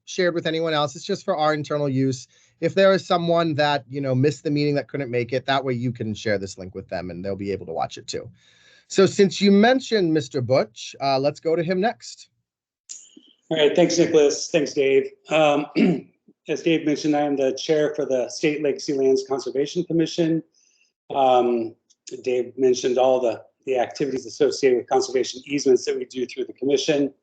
shared with anyone else. It's just for our internal use. If there is someone that, missed the meeting that couldn't make it, that way you can share this link with them and they'll be able to watch it too. So since you mentioned Mr. Butch, let's go to him next. All right, thanks, Nicholas. Thanks, Dave. As Dave mentioned, I am the chair for the State Legacy Lands Conservation Commission. Dave mentioned all the activities associated with conservation easements that we do through the commission.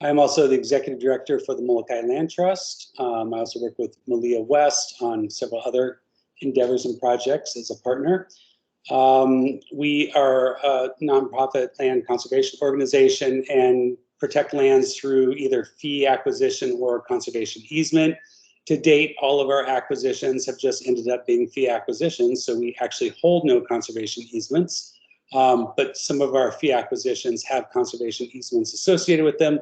I'm also the executive director for the Molokai Land Trust. I also work with Malia West on several other endeavors and projects as a partner. We are a nonprofit land conservation organization and protect lands through either fee acquisition or conservation easement. To date, all of our acquisitions have just ended up being fee acquisitions, so we actually hold no conservation easements. But some of our fee acquisitions have conservation easements associated with them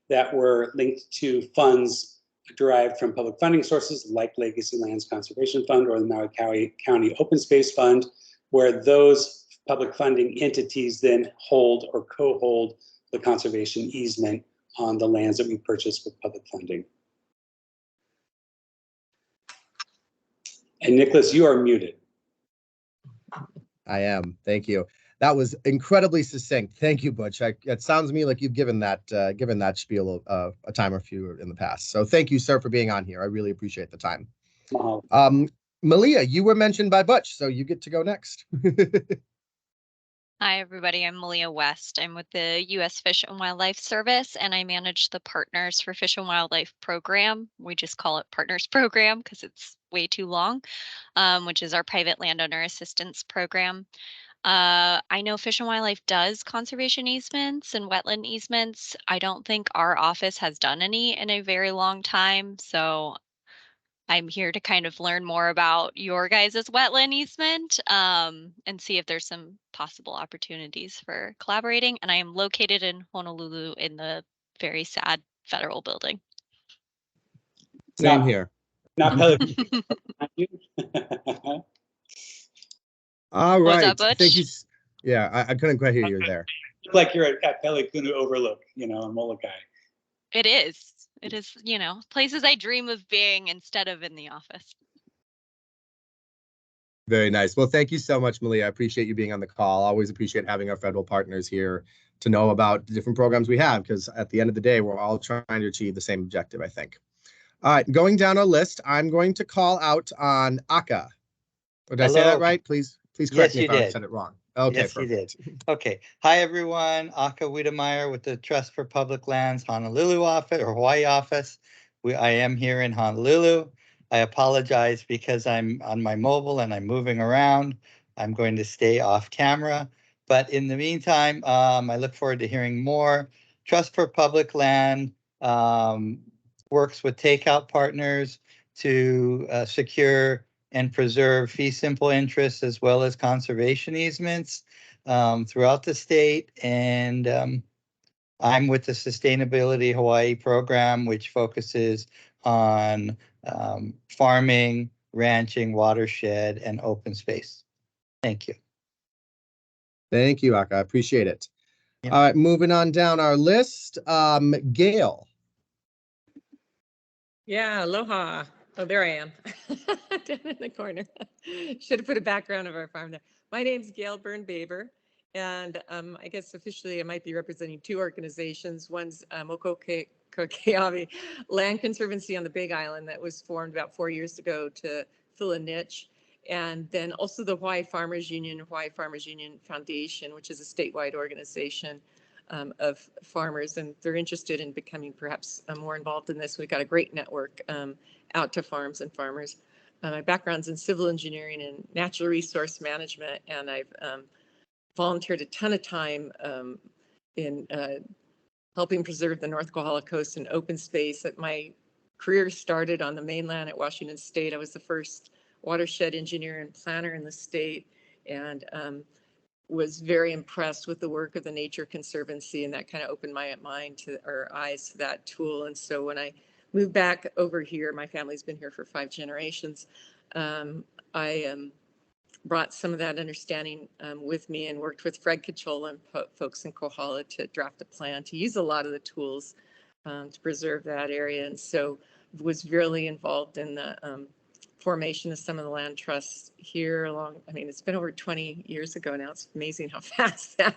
that were linked to funds derived from public funding sources like Legacy Lands Conservation Fund or the Maui County Open Space Fund, where those public funding entities then hold or co-hold the conservation easement on the lands that we purchase with public funding. And Nicholas, you are muted. I am. Thank you. That was incredibly succinct. Thank you, Butch. It sounds to me like you've given that spiel a time or few in the past. So thank you, sir, for being on here. I really appreciate the time. Malia, you were mentioned by Butch, so you get to go next. Hi, everybody. I'm Malia West. I'm with the U.S. Fish and Wildlife Service, and I manage the Partners for Fish and Wildlife program. We just call it Partners Program because it's way too long, which is our private landowner assistance program. I know Fish and Wildlife does conservation easements and wetland easements. I don't think our office has done any in a very long time, so I'm here to kind of learn more about your guys' wetland easement and see if there's some possible opportunities for collaborating. And I am located in Honolulu in the very sad federal building. Same here. Not Pelican. All right. Was that Butch? Thank you. Yeah, I couldn't quite hear you there. Look like you're at Pelikunu Overlook, in Molokai. It is. It is, places I dream of being instead of in the office. Very nice. Well, thank you so much, Malia. I appreciate you being on the call. Always appreciate having our federal partners here to know about the different programs we have, because at the end of the day, we're all trying to achieve the same objective, I think. All right, going down our list, I'm going to call out on Aka. Did I say that right? Please correct me if I said it wrong. Okay, yes, perfect. You did. Okay. Hi, everyone. Aka Wiedemeyer with the Trust for Public Lands Honolulu office or Hawaii office. I am here in Honolulu. I apologize because I'm on my mobile and I'm moving around. I'm going to stay off camera. But in the meantime, I look forward to hearing more. Trust for Public Land works with takeout partners to secure and preserve fee simple interests as well as conservation easements throughout the state. And I'm with the Sustainability Hawaii program, which focuses on farming, ranching, watershed, and open space. Thank you. Thank you, Aka. I appreciate it. Yeah. All right, moving on down our list. Gail. Yeah, aloha. Oh, there I am. Down in the corner. Should have put a background of our farm there. My name's Gail Byrne-Baber, and I guess officially I might be representing two organizations. One's Mokokeawe Land Conservancy on the Big Island that was formed about 4 years ago to fill a niche. And then also the Hawaii Farmers Union Foundation, which is a statewide organization of farmers, and they're interested in becoming perhaps more involved in this. We've got a great network out to farms and farmers. My background's in civil engineering and natural resource management, and I've volunteered a ton of time in helping preserve the North Kohala Coast and open space. My career started on the mainland at Washington State. I was the first watershed engineer and planner in the state, and was very impressed with the work of the Nature Conservancy, and that kind of opened my eyes to that tool. And so when I moved back over here, my family's been here for 5 generations. I brought some of that understanding with me and worked with Fred Cachola and folks in Kohala to draft a plan to use a lot of the tools to preserve that area. And so was really involved in the formation of some of the land trusts here along. I mean, it's been over 20 years ago now. It's amazing how fast that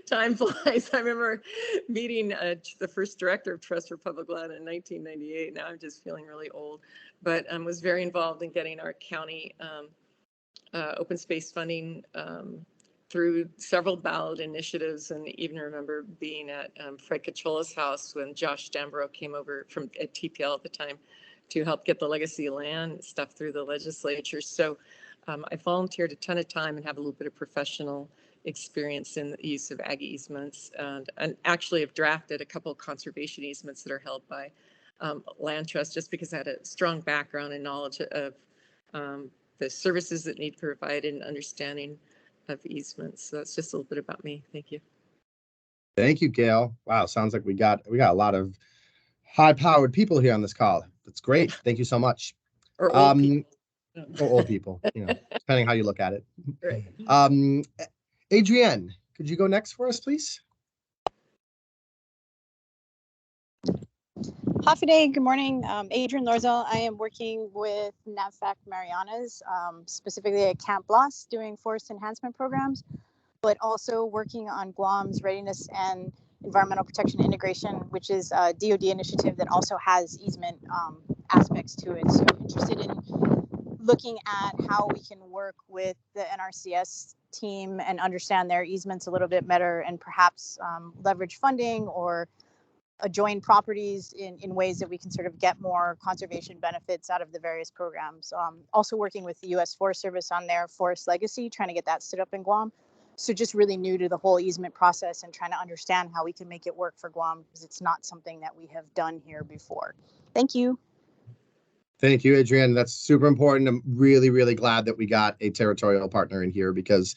time flies. I remember meeting the first director of Trust for Public Land in 1998. Now I'm just feeling really old, but was very involved in getting our county open space funding through several ballot initiatives, and even remember being at Fred Cachola's house when Josh Dambro came over from at TPL at the time to help get the legacy land stuff through the legislature. So I volunteered a ton of time and have a little bit of professional experience in the use of ag easements, and actually have drafted a couple of conservation easements that are held by land trust, just because I had a strong background and knowledge of the services that need provided and understanding of easements. So that's just a little bit about me. Thank you. Thank you, Gail. Wow, sounds like we got a lot of high-powered people here on this call. That's great. Thank you so much. Or old people. Or old people, depending how you look at it. Right. Adrienne, could you go next for us, please? Happy day. Good morning. Adrienne Lorzel. I am working with NAVFAC Marianas, specifically at Camp Blas, doing forest enhancement programs, but also working on Guam's readiness and environmental protection integration, which is a DoD initiative that also has easement aspects to it. So interested in looking at how we can work with the NRCS team and understand their easements a little bit better, and perhaps leverage funding or adjoin properties in ways that we can sort of get more conservation benefits out of the various programs. Also working with the U.S. Forest Service on their forest legacy, trying to get that stood up in Guam. So just really new to the whole easement process and trying to understand how we can make it work for Guam, because it's not something that we have done here before. Thank you. Thank you, Adrienne. That's super important. I'm really, really glad that we got a territorial partner in here, because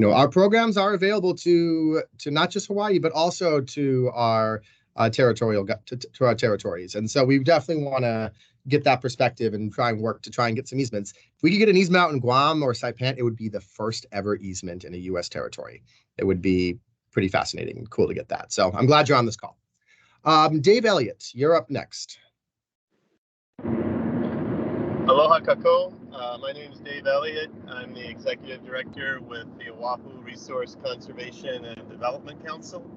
our programs are available to not just Hawaii, but also to our to our territories. And so we definitely want to get that perspective and try and get some easements. If we could get an easement out in Guam or Saipan, it would be the first ever easement in a U.S. territory. It would be pretty fascinating and cool to get that. So I'm glad you're on this call. Dave Elliott, you're up next. Aloha kako. My name is Dave Elliott. I'm the Executive Director with the Oahu Resource Conservation and Development Council.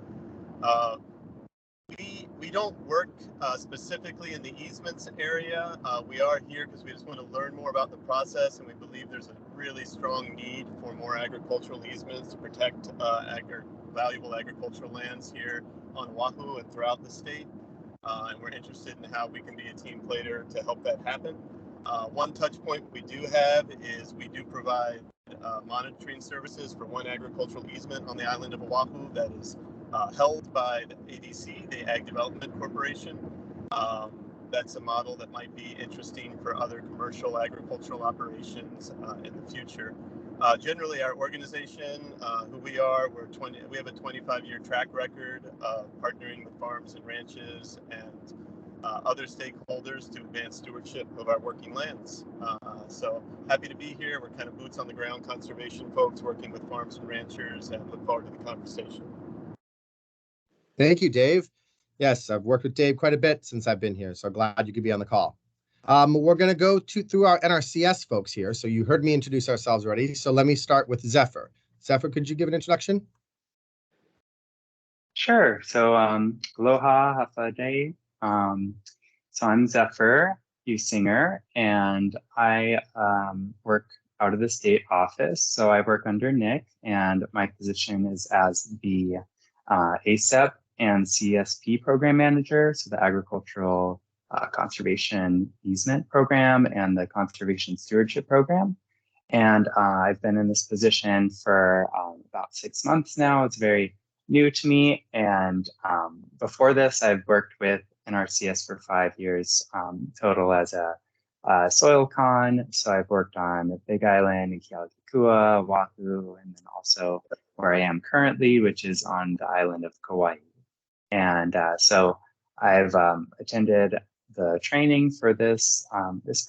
We don't work specifically in the easements area. We are here because we just want to learn more about the process, and we believe there's a really strong need for more agricultural easements to protect valuable agricultural lands here on Oahu and throughout the state. And we're interested in how we can be a team player to help that happen. One touch point we do have is we do provide monitoring services for one agricultural easement on the island of Oahu that is held by the ADC, the Ag Development Corporation. That's a model that might be interesting for other commercial agricultural operations in the future. Generally, our organization, who we are, we have a 25-year track record of partnering with farms and ranches and other stakeholders to advance stewardship of our working lands. So happy to be here. We're kind of boots on the ground conservation folks working with farms and ranchers, and look forward to the conversation. Thank you, Dave. Yes, I've worked with Dave quite a bit since I've been here, so glad you could be on the call. We're going to go through our NRCS folks here. So you heard me introduce ourselves already. So let me start with Zephyr. Zephyr, could you give an introduction? Sure. So aloha, hafa day. So I'm Zephyr Usinger, and I work out of the state office. So I work under Nick, and my position is as the ACEP and CSP program manager, so the Agricultural Conservation Easement Program and the Conservation Stewardship Program. And I've been in this position for about 6 months now. It's very new to me. And before this, I've worked with NRCS for 5 years total as a soil con. So I've worked on the Big Island and Kealakekua, Oahu, and then also where I am currently, which is on the island of Kauai. And so I've attended the training for this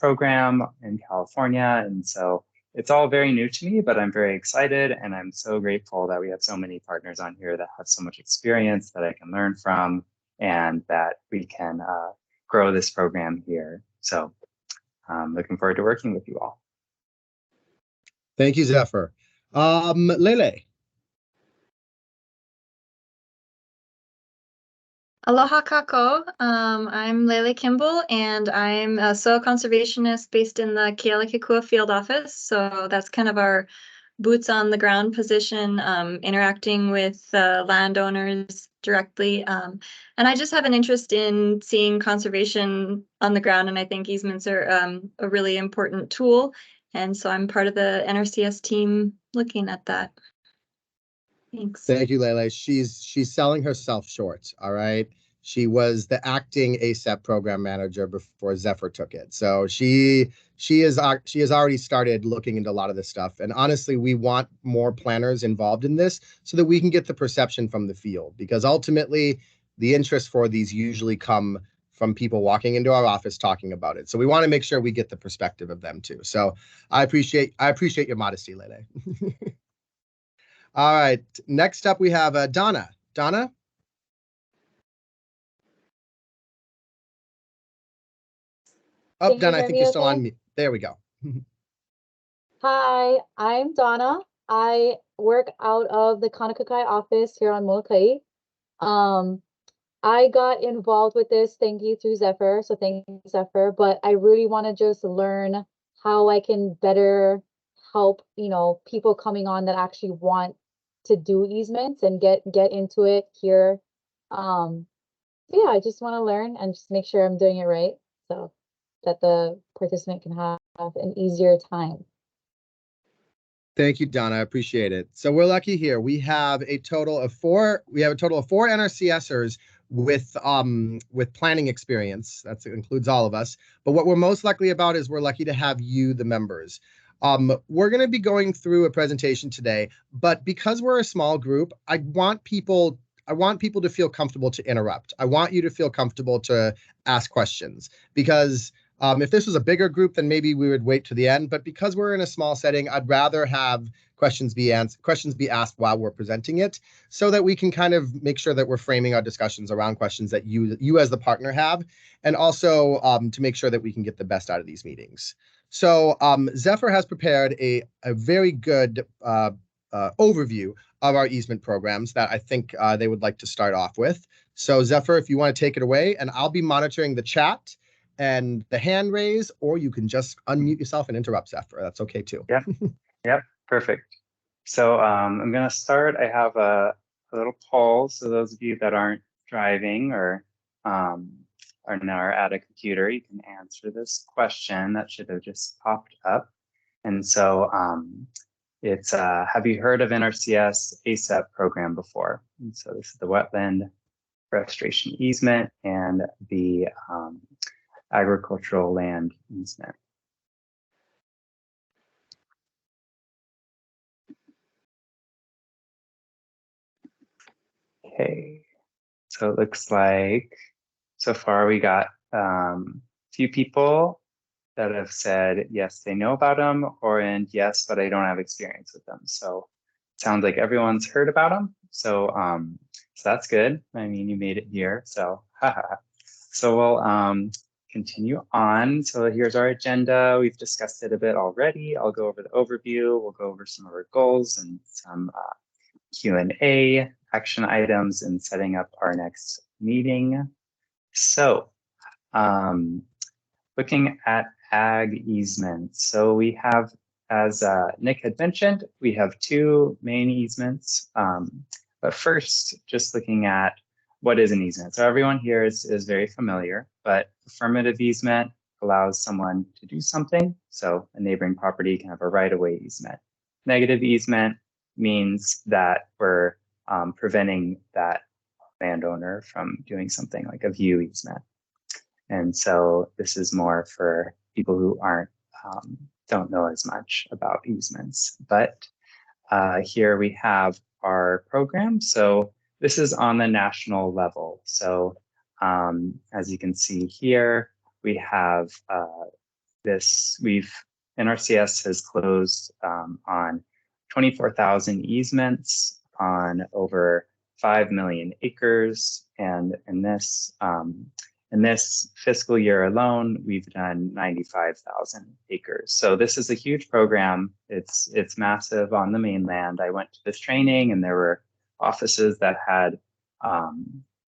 program in California. And so it's all very new to me, but I'm very excited, and I'm so grateful that we have so many partners on here that have so much experience that I can learn from. and that we can grow this program here. So looking forward to working with you all. Thank you, Zephyr. Lele. Aloha kako. I'm Lele Kimball, and I'm a soil conservationist based in the Kealakekua field office. So that's kind of our boots on the ground position, interacting with landowners directly. And I just have an interest in seeing conservation on the ground, and I think easements are a really important tool. And so I'm part of the NRCS team looking at that. Thanks. Thank you, Lele. She's selling herself short. All right. She was the acting ASAP program manager before Zephyr took it. So she has already started looking into a lot of this stuff. And honestly, we want more planners involved in this so that we can get the perception from the field, because ultimately the interest for these usually come from people walking into our office talking about it. So we want to make sure we get the perspective of them too. So I appreciate your modesty, Lele. All right, next up we have Donna. Donna? Oh, Donna, I think you're still on mute. There we go. Hi, I'm Donna. I work out of the Kaunakakai office here on Molokai. I got involved with this, thank you, through Zephyr, so thank you, Zephyr, but I really want to just learn how I can better help, people coming on that actually want to do easements and get into it here. Yeah, I just want to learn and just make sure I'm doing it right so that the participant can have an easier time. Thank you, Donna. I appreciate it. So we're lucky here. We have a total of four NRCSers with planning experience. That includes all of us. But what we're most lucky about is we're lucky to have you, the members. We're going to be going through a presentation today, but because we're a small group, I want people to feel comfortable to interrupt. I want you to feel comfortable to ask questions, because if this was a bigger group, then maybe we would wait to the end. But because we're in a small setting, I'd rather have questions be asked while we're presenting it, so that we can kind of make sure that we're framing our discussions around questions that you as the partner have, and also to make sure that we can get the best out of these meetings. So Zephyr has prepared a very good overview of our easement programs that I think they would like to start off with. So Zephyr, if you want to take it away, and I'll be monitoring the chat and the hand raise, or you can just unmute yourself and interrupt Zephyr. That's okay too. Yep, perfect. So I'm going to start. I have a little poll. So those of you that aren't driving or are now at a computer, you can answer this question that should have just popped up. And so it's, have you heard of NRCS ASAP program before? And so this is the wetland restoration easement and the agricultural land easement. Okay, so it looks like so far we got a few people that have said yes, they know about them, and yes, but I don't have experience with them. So it sounds like everyone's heard about them. So so that's good. I mean, you made it here. So so we'll continue on. So here's our agenda. We've discussed it a bit already. I'll go over the overview. We'll go over some of our goals and some Q&A, action items, and setting up our next meeting. So looking at ag easements. So we have, as Nick had mentioned, we have two main easements. But first, just looking at what is an easement. So everyone here is very familiar, but affirmative easement allows someone to do something. So a neighboring property can have a right-of-way easement. Negative easement means that we're preventing that landowner from doing something, like a view easement. And so this is more for people who don't know as much about easements. But here we have our program. So this is on the national level. So as you can see here, we have NRCS has closed on 24,000 easements on over 5 million acres. And in this fiscal year alone, we've done 95,000 acres. So this is a huge program. It's massive on the mainland. I went to this training and there were offices that had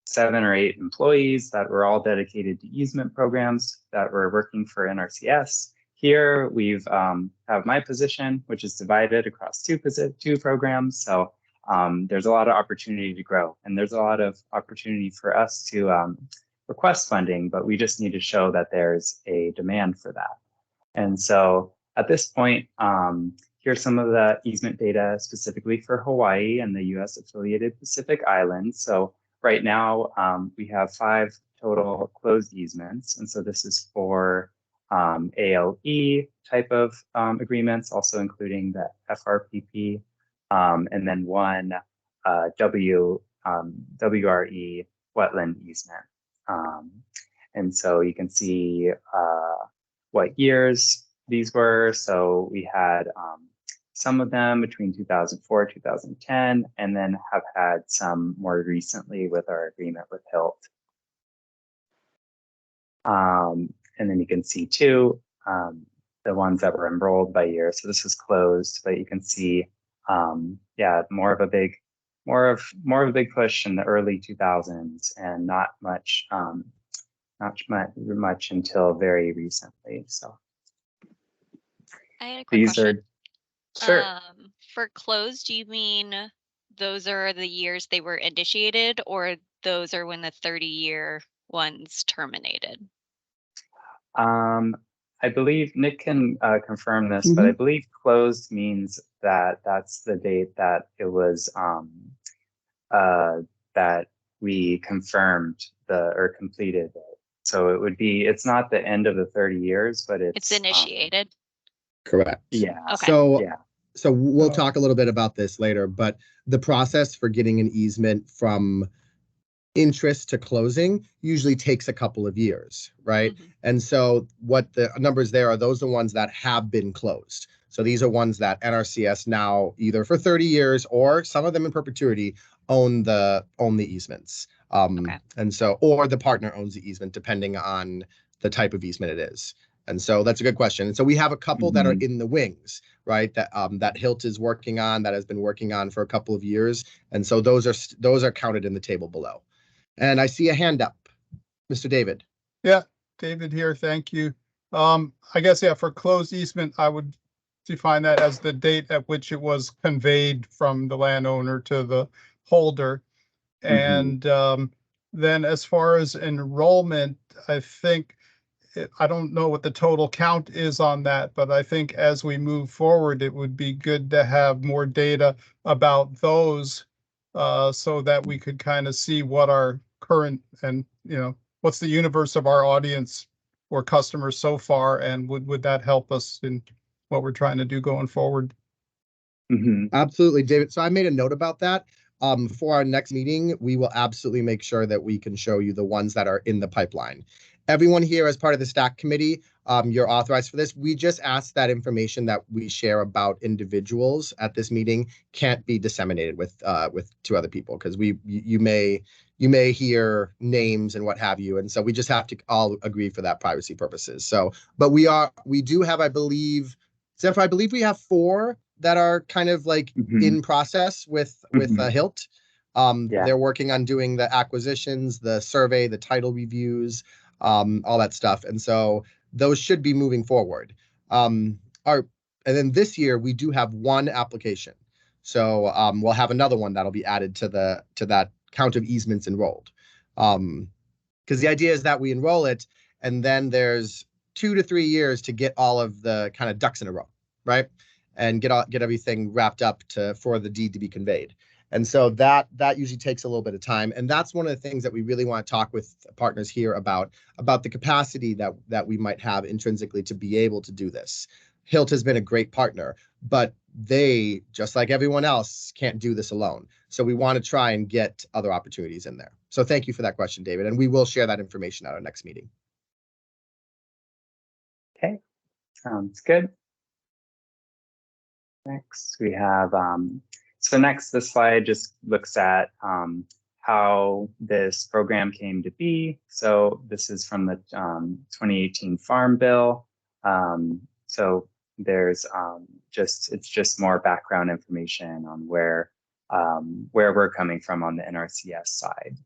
7 or 8 employees that were all dedicated to easement programs that were working for NRCS. Here we've have my position, which is divided across two programs. So there's a lot of opportunity to grow, and there's a lot of opportunity for us to request funding, but we just need to show that there's a demand for that. And so at this point, here's some of the easement data specifically for Hawaii and the US affiliated Pacific Islands. So right now, we have 5 total closed easements. And so this is for ALE type of agreements, also including the FRPP, and then 1 WRE wetland easement. And so you can see what years these were. So we had some of them between 2004, 2010, and then have had some more recently with our agreement with HILT. And then you can see too, the ones that were enrolled by year. So this is closed, but you can see, yeah, more of a big push in the early 2000s, and not much until very recently. So I had a quick question. Sure. For closed, do you mean those are the years they were initiated, or those are when the 30-year ones terminated? I believe Nick can confirm this, but I believe closed means that that's the date that it was that we confirmed or completed it. So it would be, it's not the end of the 30 years, but it's initiated. Correct. Yeah. Okay. So we'll talk a little bit about this later, but the process for getting an easement from interest to closing usually takes a couple of years, right? And so what the numbers there are, those are the ones that have been closed. So these are ones that NRCS now, either for 30 years or some of them in perpetuity, own the easements. And so, or the partner owns the easement, depending on the type of easement it is. And so that's a good question. And so we have a couple that are in the wings, right? That that HILT is working on, that has been working on for a couple of years. And so those are counted in the table below. And I see a hand up, Mr. David. Yeah, David here. Thank you. I guess, yeah, for closed easement, I would define that as the date at which it was conveyed from the landowner to the holder. And then as far as enrollment, I think, I don't know what the total count is on that, but I think as we move forward, it would be good to have more data about those so that we could kind of see what our current and, what's the universe of our audience or customers so far, and would that help us in what we're trying to do going forward? Absolutely, David. So I made a note about that. For our next meeting, we will absolutely make sure that we can show you the ones that are in the pipeline. Everyone here as part of the STAC committee, you're authorized for this. We just ask that information that we share about individuals at this meeting can't be disseminated with to other people, because you may hear names and what have you, and so we just have to all agree for that privacy purposes. So, but we do have, I believe, Zephyr, I believe we have 4 that are kind of like in process with HILT. They're working on doing the acquisitions, the survey, the title reviews, all that stuff. And so those should be moving forward. And then this year we do have 1 application. So we'll have another one that'll be added to that count of easements enrolled. Because the idea is that we enroll it, and then there's 2 to 3 years to get all of the kind of ducks in a row, right? And get everything wrapped up for the deed to be conveyed. And so that usually takes a little bit of time. And that's one of the things that we really want to talk with partners here about the capacity that we might have intrinsically to be able to do this. HILT has been a great partner, but they, just like everyone else, can't do this alone. So we want to try and get other opportunities in there. So thank you for that question, David. And we will share that information at our next meeting. Okay, sounds good. Next, we have So next, this slide just looks at how this program came to be. So this is from the 2018 Farm Bill. So there's it's just more background information on where we're coming from on the NRCS side.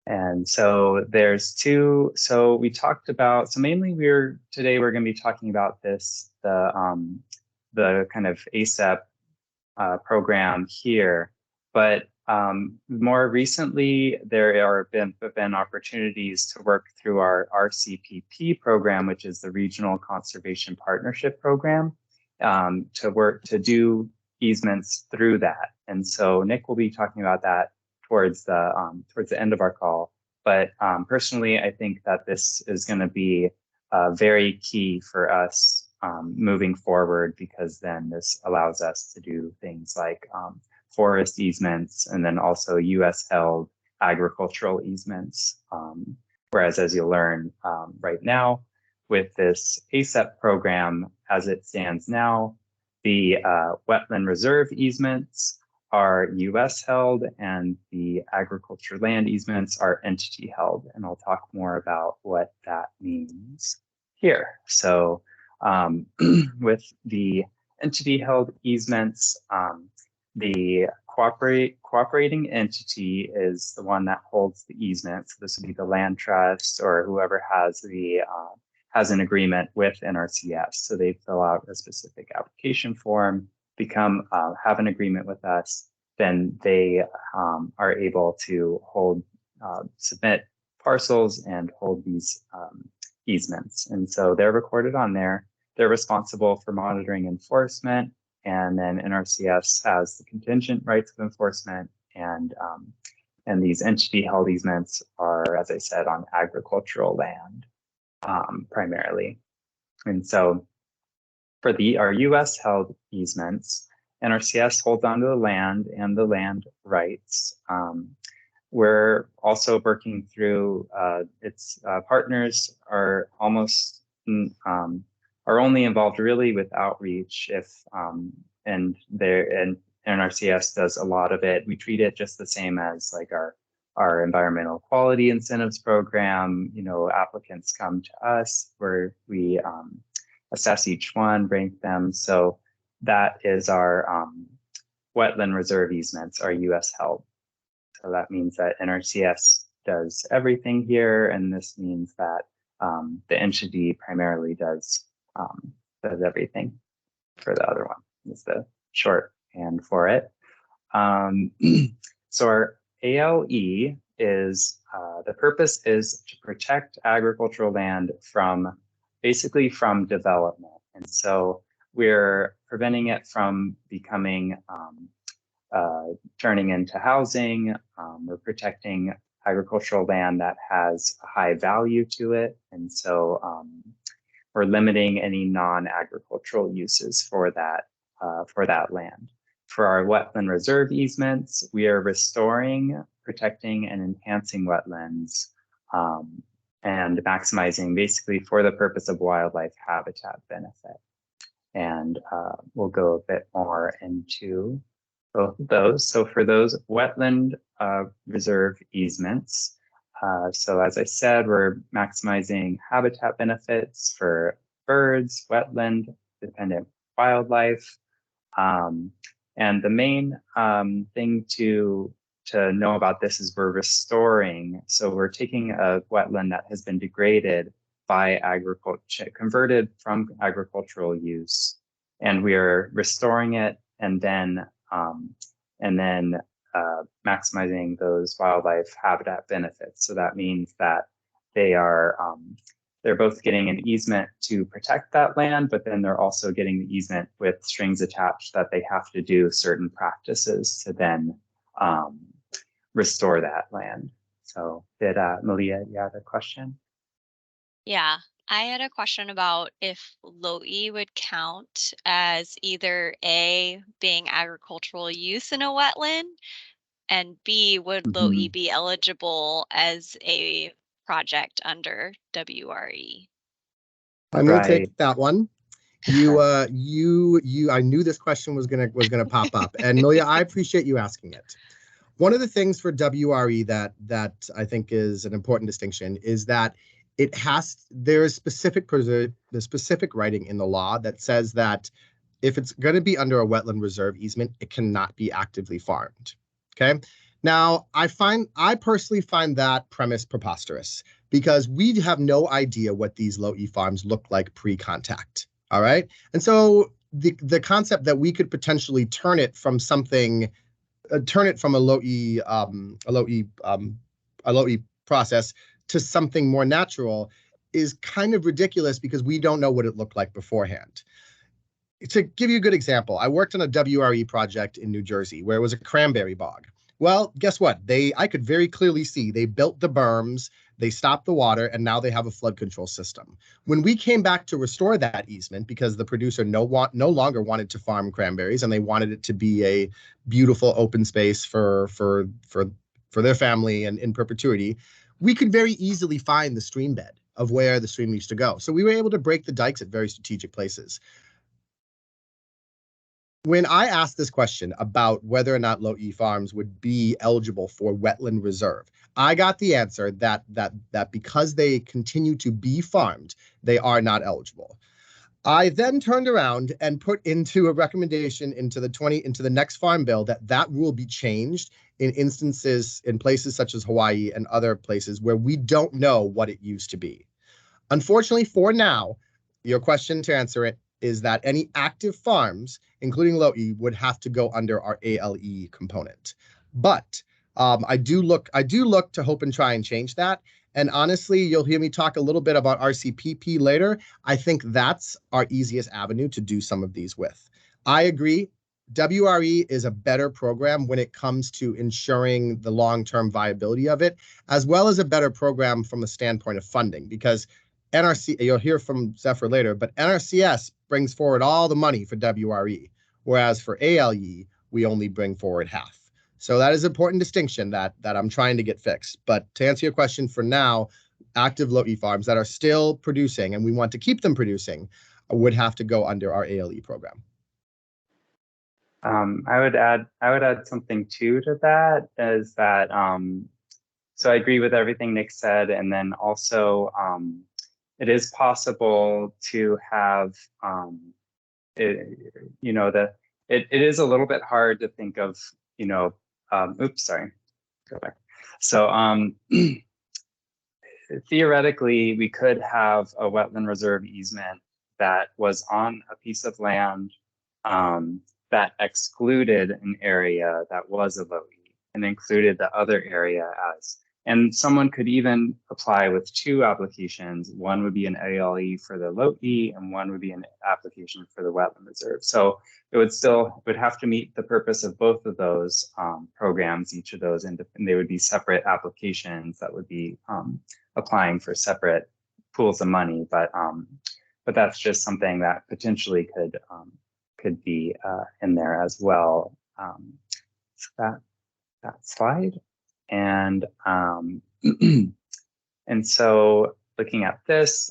And so there's two. So we talked about. So mainly today we're going to be talking about this the kind of ASAP program here, but more recently there have been opportunities to work through our RCPP program, which is the Regional Conservation Partnership Program, to do easements through that. And so Nick will be talking about that towards the end of our call. But personally, I think that this is going to be very key for us moving forward, because then this allows us to do things like forest easements and then also US held agricultural easements. Whereas, as you'll learn right now with this ASAP program, as it stands now, the wetland reserve easements are US held and the agriculture land easements are entity held. And I'll talk more about what that means here. So with the entity held easements, the cooperating entity is the one that holds the easement. So this would be the land trust or whoever has an agreement with NRCS. So they fill out a specific application form, have an agreement with us, then they are able to submit parcels and hold these easements. And so they're recorded on there. They're responsible for monitoring enforcement, and then NRCS has the contingent rights of enforcement, and these entity held easements are, as I said, on agricultural land primarily. And so for our US held easements, NRCS holds onto the land and the land rights. We're also working through its partners are only involved really with outreach and NRCS does a lot of it. We treat it just the same as like our environmental quality incentives program. You know, applicants come to us where we assess each one, rank them. So that is our wetland reserve easements are US held. So that means that NRCS does everything here, and this means that the entity primarily does everything for the other one. Is the shorthand for it. So our ALE is the purpose is to protect agricultural land from development, and so we're preventing it from becoming turning into housing. We're protecting agricultural land that has a high value to it, and so we're limiting any non-agricultural uses for that land. For our wetland reserve easements, we are restoring, protecting, and enhancing wetlands and maximizing basically for the purpose of wildlife habitat benefit. And we'll go a bit more into both of those. So for those wetland reserve easements, so as I said, we're maximizing habitat benefits for birds, wetland dependent wildlife. And the main thing to know about this is we're restoring. So we're taking a wetland that has been degraded by agriculture, converted from agricultural use, and we are restoring it and then maximizing those wildlife habitat benefits. So that means that they're both getting an easement to protect that land, but then they're also getting the easement with strings attached that they have to do certain practices to then restore that land. So did Malia, you had a question? Yeah, I had a question about if LOE would count as either A, being agricultural use in a wetland, and B, would LOE be eligible as a project under WRE? I'm going to take that one. I knew this question was gonna pop up, and Malia, I appreciate you asking it. One of the things for WRE that I think is an important distinction is that there is specific writing in the law that says that if it's going to be under a wetland reserve easement, it cannot be actively farmed. Okay. Now, I personally find that premise preposterous because we have no idea what these low E farms look like pre-contact. All right. And so the concept that we could potentially turn it from a low E process to something more natural is kind of ridiculous because we don't know what it looked like beforehand. To give you a good example, I worked on a WRE project in New Jersey where it was a cranberry bog. Well, guess what? I could very clearly see they built the berms, they stopped the water, and now they have a flood control system. When we came back to restore that easement, because the producer no longer wanted to farm cranberries and they wanted it to be a beautiful open space for their family and in perpetuity, we could very easily find the stream bed of where the stream used to go. So we were able to break the dikes at very strategic places. When I asked this question about whether or not low E farms would be eligible for wetland reserve, I got the answer that because they continue to be farmed, they are not eligible. I then turned around and put into a recommendation into the next farm bill that rule be changed in instances in places such as Hawaii and other places where we don't know what it used to be. Unfortunately, for now, your question to answer it is that any active farms, including low E, would have to go under our ALE component. But I do look to hope and try and change that. And honestly, you'll hear me talk a little bit about RCPP later. I think that's our easiest avenue to do some of these with. I agree. WRE is a better program when it comes to ensuring the long-term viability of it, as well as a better program from a standpoint of funding, because you'll hear from Zephyr later, but NRCS brings forward all the money for WRE, whereas for ALE, we only bring forward half. So that is an important distinction that I'm trying to get fixed. But to answer your question, for now, active low E farms that are still producing and we want to keep them producing would have to go under our ALE program. I would add something too to that, is that so I agree with everything Nick said, and then also it is possible to have it is a little bit hard to think of, oops, sorry, go back. So theoretically, we could have a wetland reserve easement that was on a piece of land that excluded an area that was a low E and included the other area as. And someone could even apply with two applications. One would be an ALE for the low E, and one would be an application for the wetland reserve. So it would have to meet the purpose of both of those programs, each of those, and they would be separate applications that would be applying for separate pools of money. But that's just something that potentially could be in there as well. So that slide. And and so looking at this,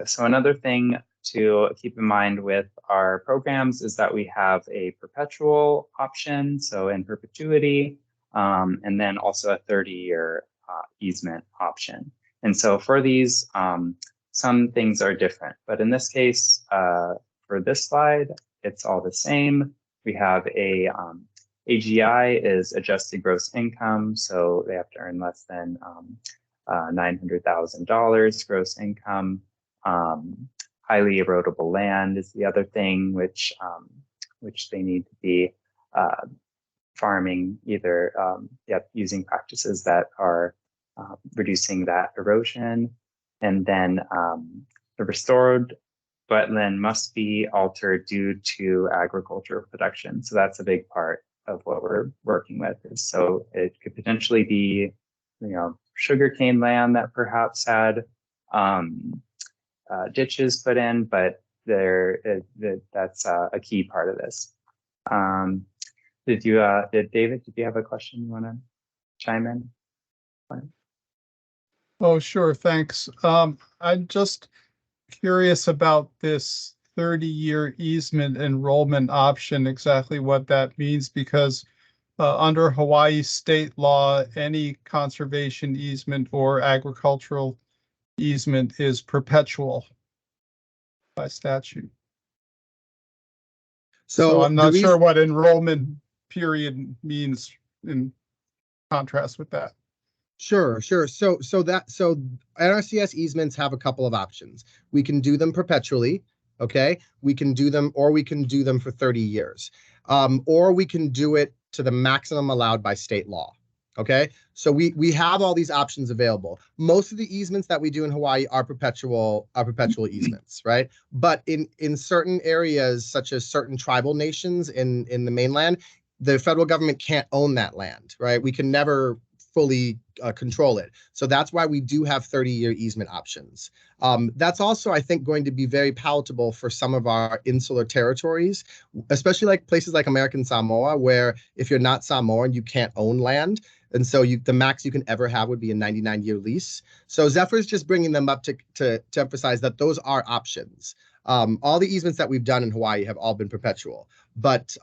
so another thing to keep in mind with our programs is that we have a perpetual option, so in perpetuity, and then also a 30-year easement option. And so for these, some things are different, but in this case, for this slide, it's all the same. We have a AGI is adjusted gross income, so they have to earn less than $900,000 gross income. Highly erodible land is the other thing, which they need to be farming, either using practices that are reducing that erosion. And then the restored wetland must be altered due to agricultural production. So that's a big part of what we're working with. So it could potentially be, sugarcane land that perhaps had ditches put in, but that's a key part of this. Did David, did you have a question you want to chime in? Oh, sure, thanks. I'm just curious about this 30-year easement enrollment option, exactly what that means, because under Hawaii state law, any conservation easement or agricultural easement is perpetual by statute. So I'm not sure what enrollment period means in contrast with that. Sure. So NRCS easements have a couple of options. We can do them perpetually, okay? We can do them, or we can do them for 30 years, or we can do it to the maximum allowed by state law. Okay, so we have all these options available. Most of the easements that we do in Hawaii are perpetual easements, right? But in certain areas, such as certain tribal nations in the mainland, the federal government can't own that land, right? We can never fully control it. So that's why we do have 30-year easement options. That's also, I think, going to be very palatable for some of our insular territories, especially like places like American Samoa, where if you're not Samoan, you can't own land. And so the max you can ever have would be a 99-year lease. So Zephyr's just bringing them up to emphasize that those are options. All the easements that we've done in Hawaii have all been perpetual, but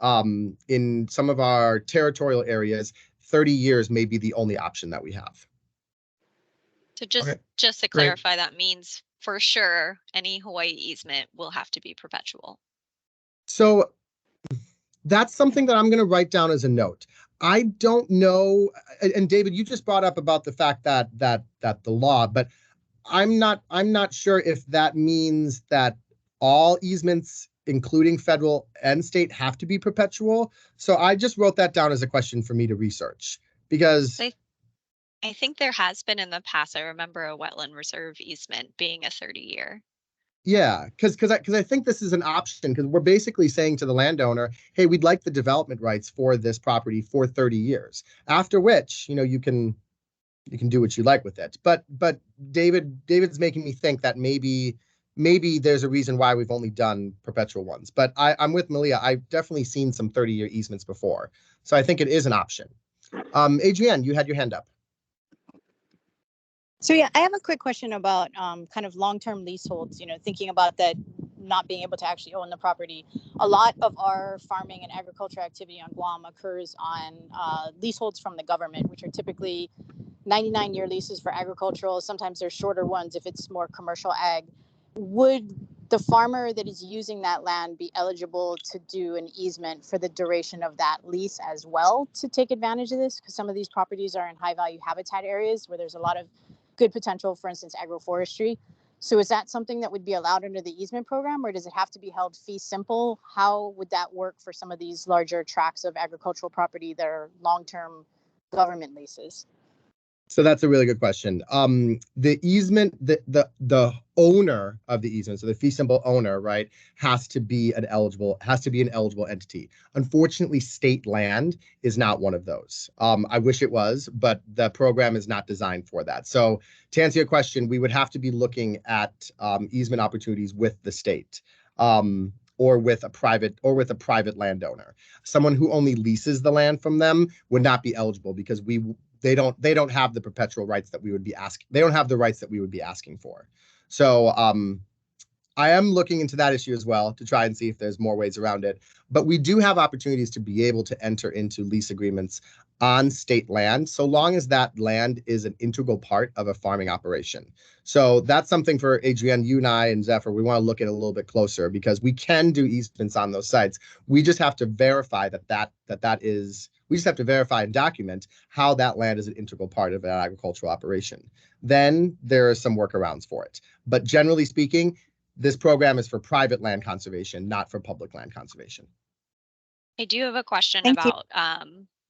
in some of our territorial areas, 30 years may be the only option that we have. So just to clarify, that means for sure any Hawaii easement will have to be perpetual. So that's something that I'm going to write down as a note. I don't know, and David, you just brought up about the fact that the law, but I'm not sure if that means that all easements, including federal and state, have to be perpetual. So I just wrote that down as a question for me to research, because I think there has been in the past. I remember a wetland reserve easement being a 30-year. Yeah, because I think this is an option, because we're basically saying to the landowner, hey, we'd like the development rights for this property for 30 years, after which, you can do what you like with it. But David's making me think that maybe there's a reason why we've only done perpetual ones. But I'm with Malia. I've definitely seen some 30-year easements before, so I think it is an option. Adrienne, you had your hand up. So yeah, I have a quick question about kind of long-term leaseholds, thinking about that not being able to actually own the property. A lot of our farming and agriculture activity on Guam occurs on leaseholds from the government, which are typically 99-year leases for agricultural. Sometimes they're shorter ones if it's more commercial ag. Would the farmer that is using that land be eligible to do an easement for the duration of that lease as well to take advantage of this? Because some of these properties are in high-value habitat areas where there's a lot of good potential, for instance, agroforestry. So is that something that would be allowed under the easement program, or does it have to be held fee simple? How would that work for some of these larger tracts of agricultural property that are long-term government leases? So that's a really good question. The easement, the owner of the easement, so the fee simple owner, right, has to be an eligible entity. Unfortunately, state land is not one of those. I wish it was, but the program is not designed for that. So to answer your question, we would have to be looking at easement opportunities with the state. Or with a private landowner. Someone who only leases the land from them would not be eligible, because they don't have the perpetual rights that we would be asking. They don't have the rights that we would be asking for. So I am looking into that issue as well to try and see if there's more ways around it. But we do have opportunities to be able to enter into lease agreements on state land, so long as that land is an integral part of a farming operation. So that's something for Adrienne, you and I and Zephyr, we want to look at a little bit closer, because we can do easements on those sites. We just have to verify we just have to verify and document how that land is an integral part of an agricultural operation. Then there are some workarounds for it. But generally speaking, this program is for private land conservation, not for public land conservation. I do have a question about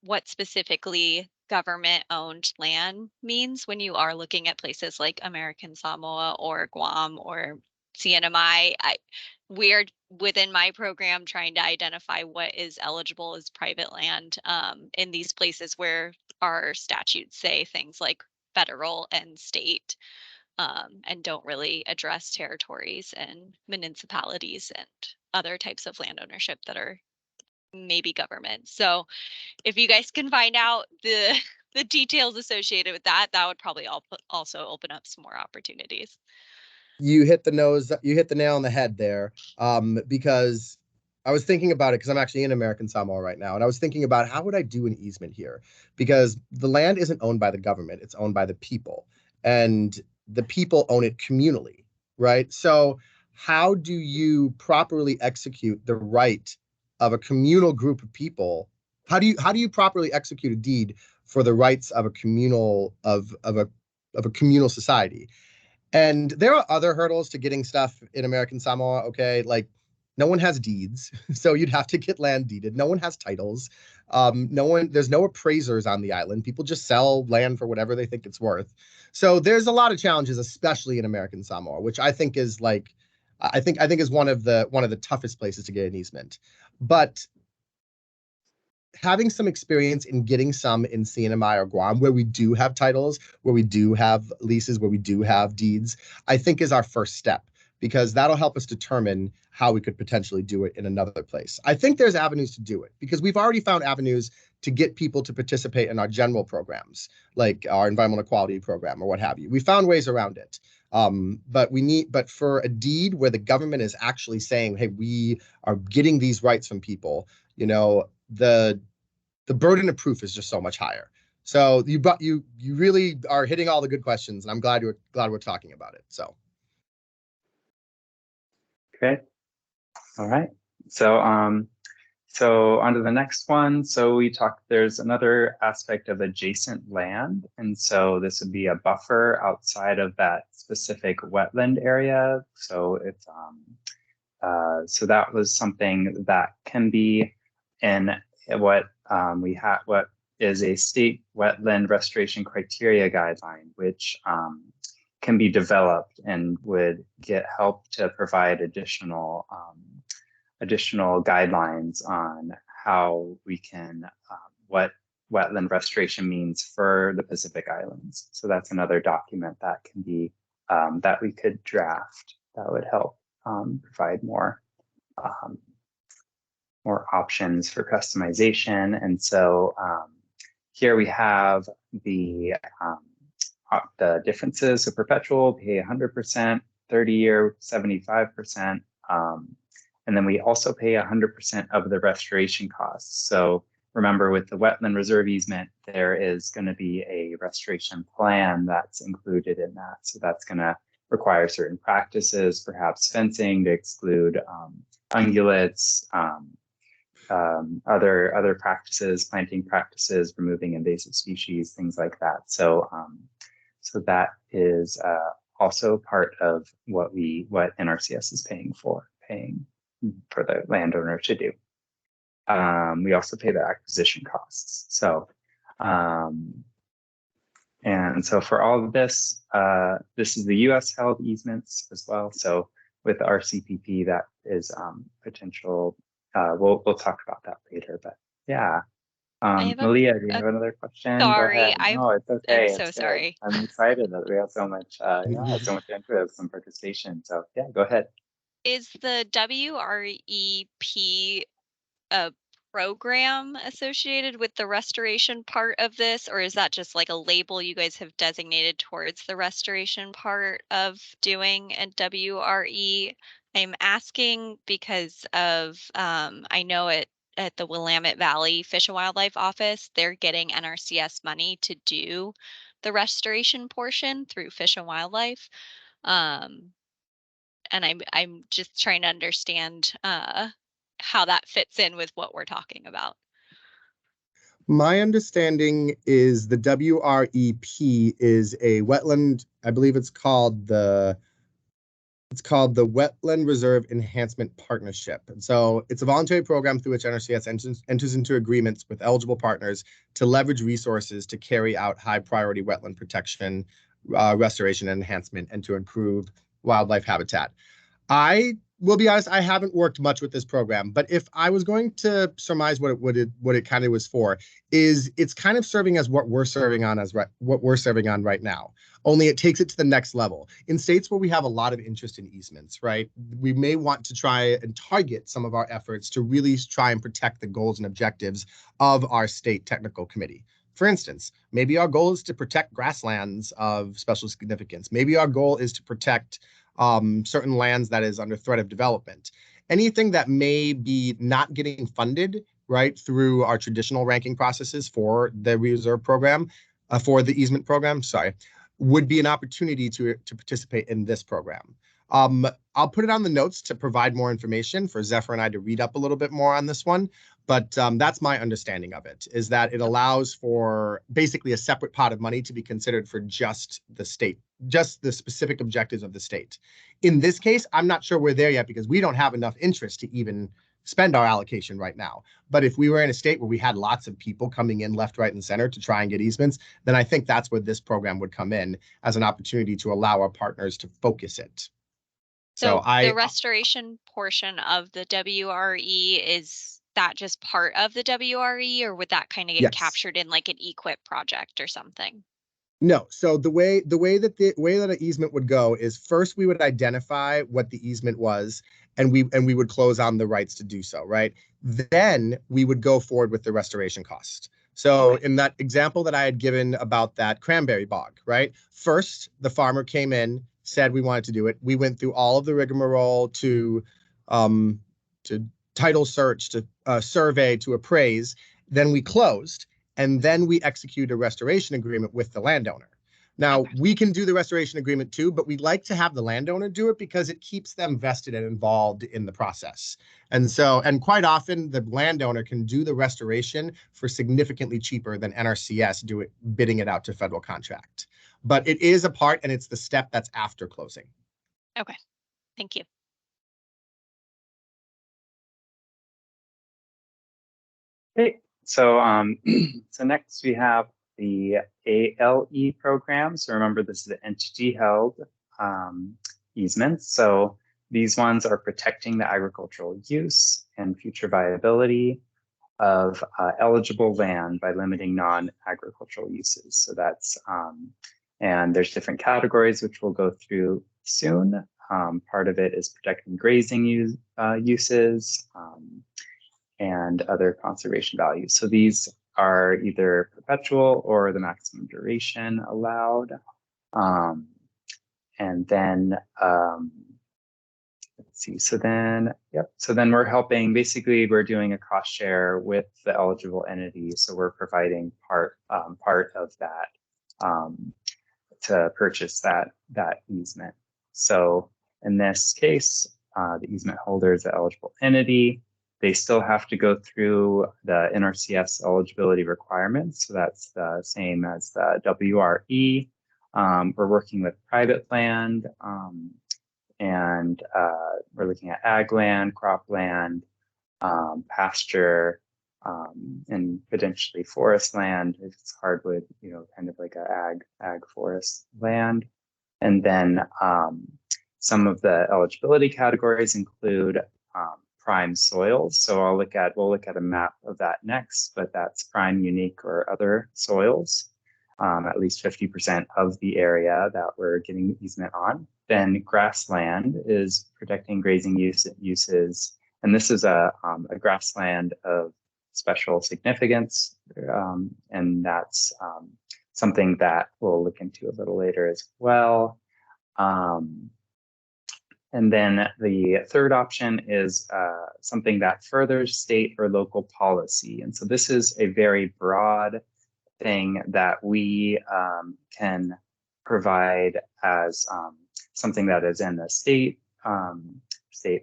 what specifically government-owned land means when you are looking at places like American Samoa or Guam or CNMI. We're within my program trying to identify what is eligible as private land in these places where our statutes say things like federal and state, and don't really address territories and municipalities and other types of land ownership that are maybe government. So if you guys can find out the details associated with that, that would probably also open up some more opportunities. You hit the nail on the head there, because I was thinking about it because I'm actually in American Samoa right now, and I was thinking about how would I do an easement here, because the land isn't owned by the government, it's owned by the people, and the people own it communally, right? So how do you properly execute the right of a communal group of people? How do you properly execute a deed for the rights of a communal society? And there are other hurdles to getting stuff in American Samoa, okay? Like, no one has deeds, so you'd have to get land deeded. No one has titles. There's no appraisers on the island. People just sell land for whatever they think it's worth. So there's a lot of challenges, especially in American Samoa, which I think is like, I think is one of the toughest places to get an easement. But having some experience in getting some in CNMI or Guam, where we do have titles, where we do have leases, where we do have deeds, I think is our first step, because that'll help us determine how we could potentially do it in another place. I think there's avenues to do it, because we've already found avenues to get people to participate in our general programs, like our environmental equality program or what have you. We found ways around it. But for a deed where the government is actually saying, hey, we are getting these rights from people, the burden of proof is just so much higher. So you really are hitting all the good questions, and I'm glad we're talking about it. So. Okay. All right. So on to the next one. So there's another aspect of adjacent land. And so this would be a buffer outside of that specific wetland area. So it's, so that was something that can be in what is a state wetland restoration criteria guideline, which can be developed and would get help to provide additional guidelines on how we can, what wetland restoration means for the Pacific Islands. So that's another document that can be, that we could draft that would help provide more options for customization. And so here we have the differences. So perpetual pay 100%, 30-year 75%, and then we also pay 100% of the restoration costs. So remember, with the wetland reserve easement, there is going to be a restoration plan that's included in that. So that's going to require certain practices, perhaps fencing to exclude ungulates, other practices, planting practices, removing invasive species, things like that. So so that is also part of what NRCS is paying for the landowner to do. We also pay the acquisition costs. So and so for all of this, this is the US held easements as well. So with RCPP, that is potential. We'll talk about that later, but yeah. Malia, do you have another question? Sorry, no, it's okay. I'm so sorry. I'm excited that we have so much, so much interest and participation. So yeah, go ahead. Is the WREP a program associated with the restoration part of this, or is that just like a label you guys have designated towards the restoration part of doing a WRE? I'm asking because of I know at the Willamette Valley Fish and Wildlife Office, they're getting NRCS money to do the restoration portion through Fish and Wildlife. And I'm just trying to understand how that fits in with what we're talking about. My understanding is the WREP is a wetland, I believe it's called the Wetland Reserve Enhancement Partnership. And so it's a voluntary program through which NRCS enters into agreements with eligible partners to leverage resources to carry out high priority wetland protection, restoration and enhancement, and to improve wildlife habitat. I will be honest, I haven't worked much with this program, but if I was going to surmise what it kind of was for, is it's kind of serving as what we're serving on right now. Only it takes it to the next level. In states where we have a lot of interest in easements, right, we may want to try and target some of our efforts to really try and protect the goals and objectives of our state technical committee. For instance, maybe our goal is to protect grasslands of special significance. Maybe our goal is to protect certain lands that is under threat of development. Anything that may be not getting funded, right, through our traditional ranking processes for the reserve program, for the easement program, sorry, would be an opportunity to participate in this program. I'll put it on the notes to provide more information for Zephyr and I to read up a little bit more on this one. But that's my understanding of it, is that it allows for basically a separate pot of money to be considered for just the state, just the specific objectives of the state. In this case, I'm not sure we're there yet because we don't have enough interest to even spend our allocation right now. But if we were in a state where we had lots of people coming in left, right, and center to try and get easements, then I think that's where this program would come in as an opportunity to allow our partners to focus it. So the restoration portion of the WRE, is that just part of the WRE, or would that kind of get captured in like an equip project or something? No. So the way that an easement would go is first we would identify what the easement was, and we would close on the rights to do so, right? Then we would go forward with the restoration cost. So in that example that I had given about that cranberry bog, right? First, the farmer came in, said we wanted to do it. We went through all of the rigmarole to title search, to survey, to appraise. Then we closed, and then we execute a restoration agreement with the landowner. Now, we can do the restoration agreement too, but we'd like to have the landowner do it because it keeps them vested and involved in the process. And quite often the landowner can do the restoration for significantly cheaper than NRCS bidding it out to federal contract. But it is a part, and it's the step that's after closing. Okay, thank you. Okay, so so next we have the ALE program. So remember, this is the entity-held easements. So these ones are protecting the agricultural use and future viability of eligible land by limiting non-agricultural uses. So that's, and there's different categories, which we'll go through soon. Part of it is protecting grazing uses and other conservation values. So these are either perpetual or the maximum duration allowed. And then, let's see, so then we're helping, basically we're doing a cost share with the eligible entity. So we're providing part of that to purchase that easement. So in this case, the easement holder is the eligible entity. They still have to go through the NRCS eligibility requirements. So that's the same as the WRE. We're working with private land, and we're looking at ag land, cropland, pasture, and potentially forest land. If it's hardwood, kind of like a ag forest land. And then some of the eligibility categories include prime soils. So we'll look at a map of that next, but that's prime, unique, or other soils, at least 50% of the area that we're getting easement on. Then grassland is protecting grazing uses, and this is a grassland of special significance, and that's something that we'll look into a little later as well. And then the third option is something that furthers state or local policy. And so this is a very broad thing that we can provide as something that is in the state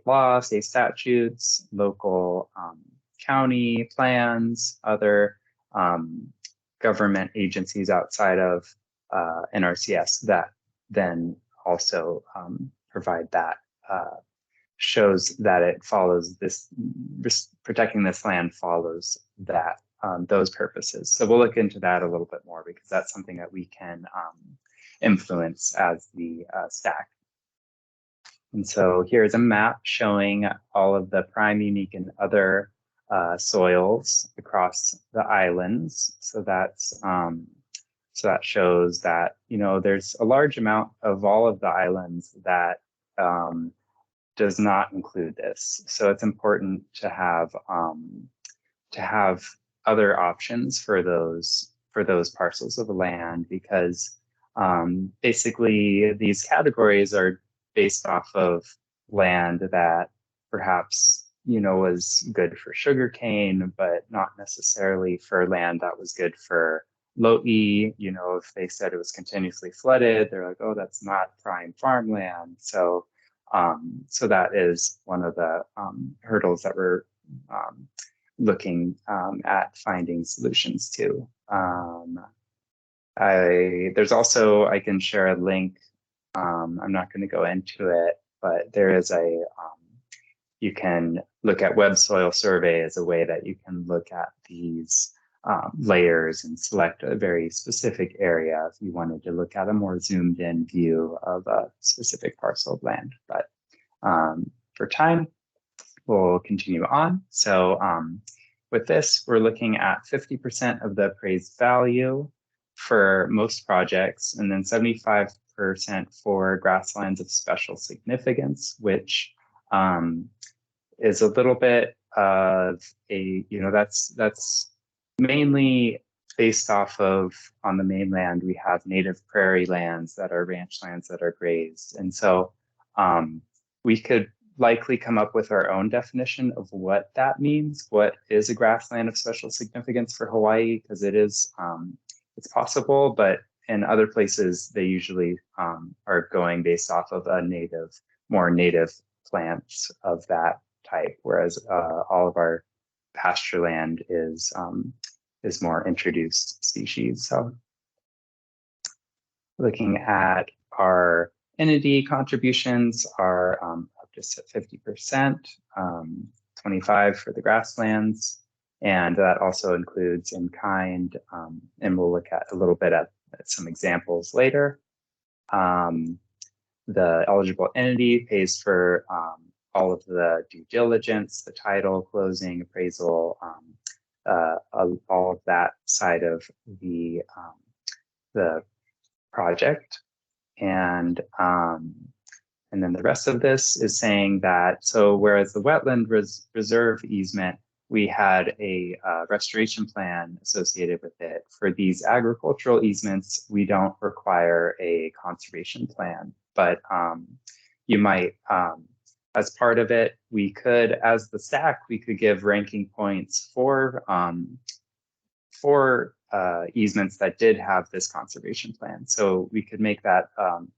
law, state statutes, local county plans, other government agencies outside of NRCS that then also provide that, shows that it follows this, protecting this land follows that, those purposes. So we'll look into that a little bit more because that's something that we can influence as the STAC. And so here's a map showing all of the prime, unique, and other soils across the islands. So that's so that shows that there's a large amount of all of the islands that does not include this. So it's important to have other options for those parcels of land, because basically these categories are based off of land that perhaps, you know, was good for sugarcane, but not necessarily for land that was good for low E. You know, if they said it was continuously flooded, they're like, oh, that's not prime farmland. So, so that is one of the hurdles that we're looking at finding solutions to. There's also, I can share a link. I'm not going to go into it, but there is you can look at web soil survey as a way that you can look at these layers and select a very specific area if you wanted to look at a more zoomed in view of a specific parcel of land. But for time, we'll continue on. So with this, we're looking at 50% of the appraised value for most projects, and then 75% for grasslands of special significance, which is a little bit of a, you know, that's mainly based off of, on the mainland, we have native prairie lands that are ranch lands that are grazed. And so we could likely come up with our own definition of what that means. What is a grassland of special significance for Hawaii? Because it is, it's possible, but in other places, they usually are going based off of a native, more native plants of that type, whereas all of our pasture land is more introduced species. So looking at our entity contributions are up to 50%, 25% for the grasslands, and that also includes in kind, and we'll look at a little bit at some examples later. The eligible entity pays for all of the due diligence, the title, closing, appraisal, all of that side of the project. And then the rest of this is saying that, so whereas the wetland reserve easement, we had a restoration plan associated with it. For these agricultural easements, we don't require a conservation plan, but you might, as part of it, we could, as the STAC, we could give ranking points for easements that did have this conservation plan. So we could make that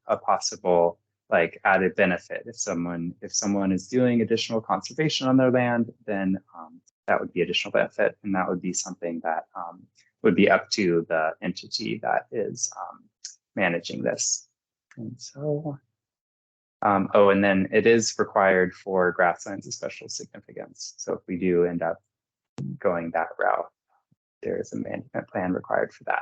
a possible like added benefit. If someone is doing additional conservation on their land, then that would be additional benefit, and that would be something that would be up to the entity that is managing this. And so, oh, and then it is required for grasslands of special significance. So if we do end up going that route, there is a management plan required for that.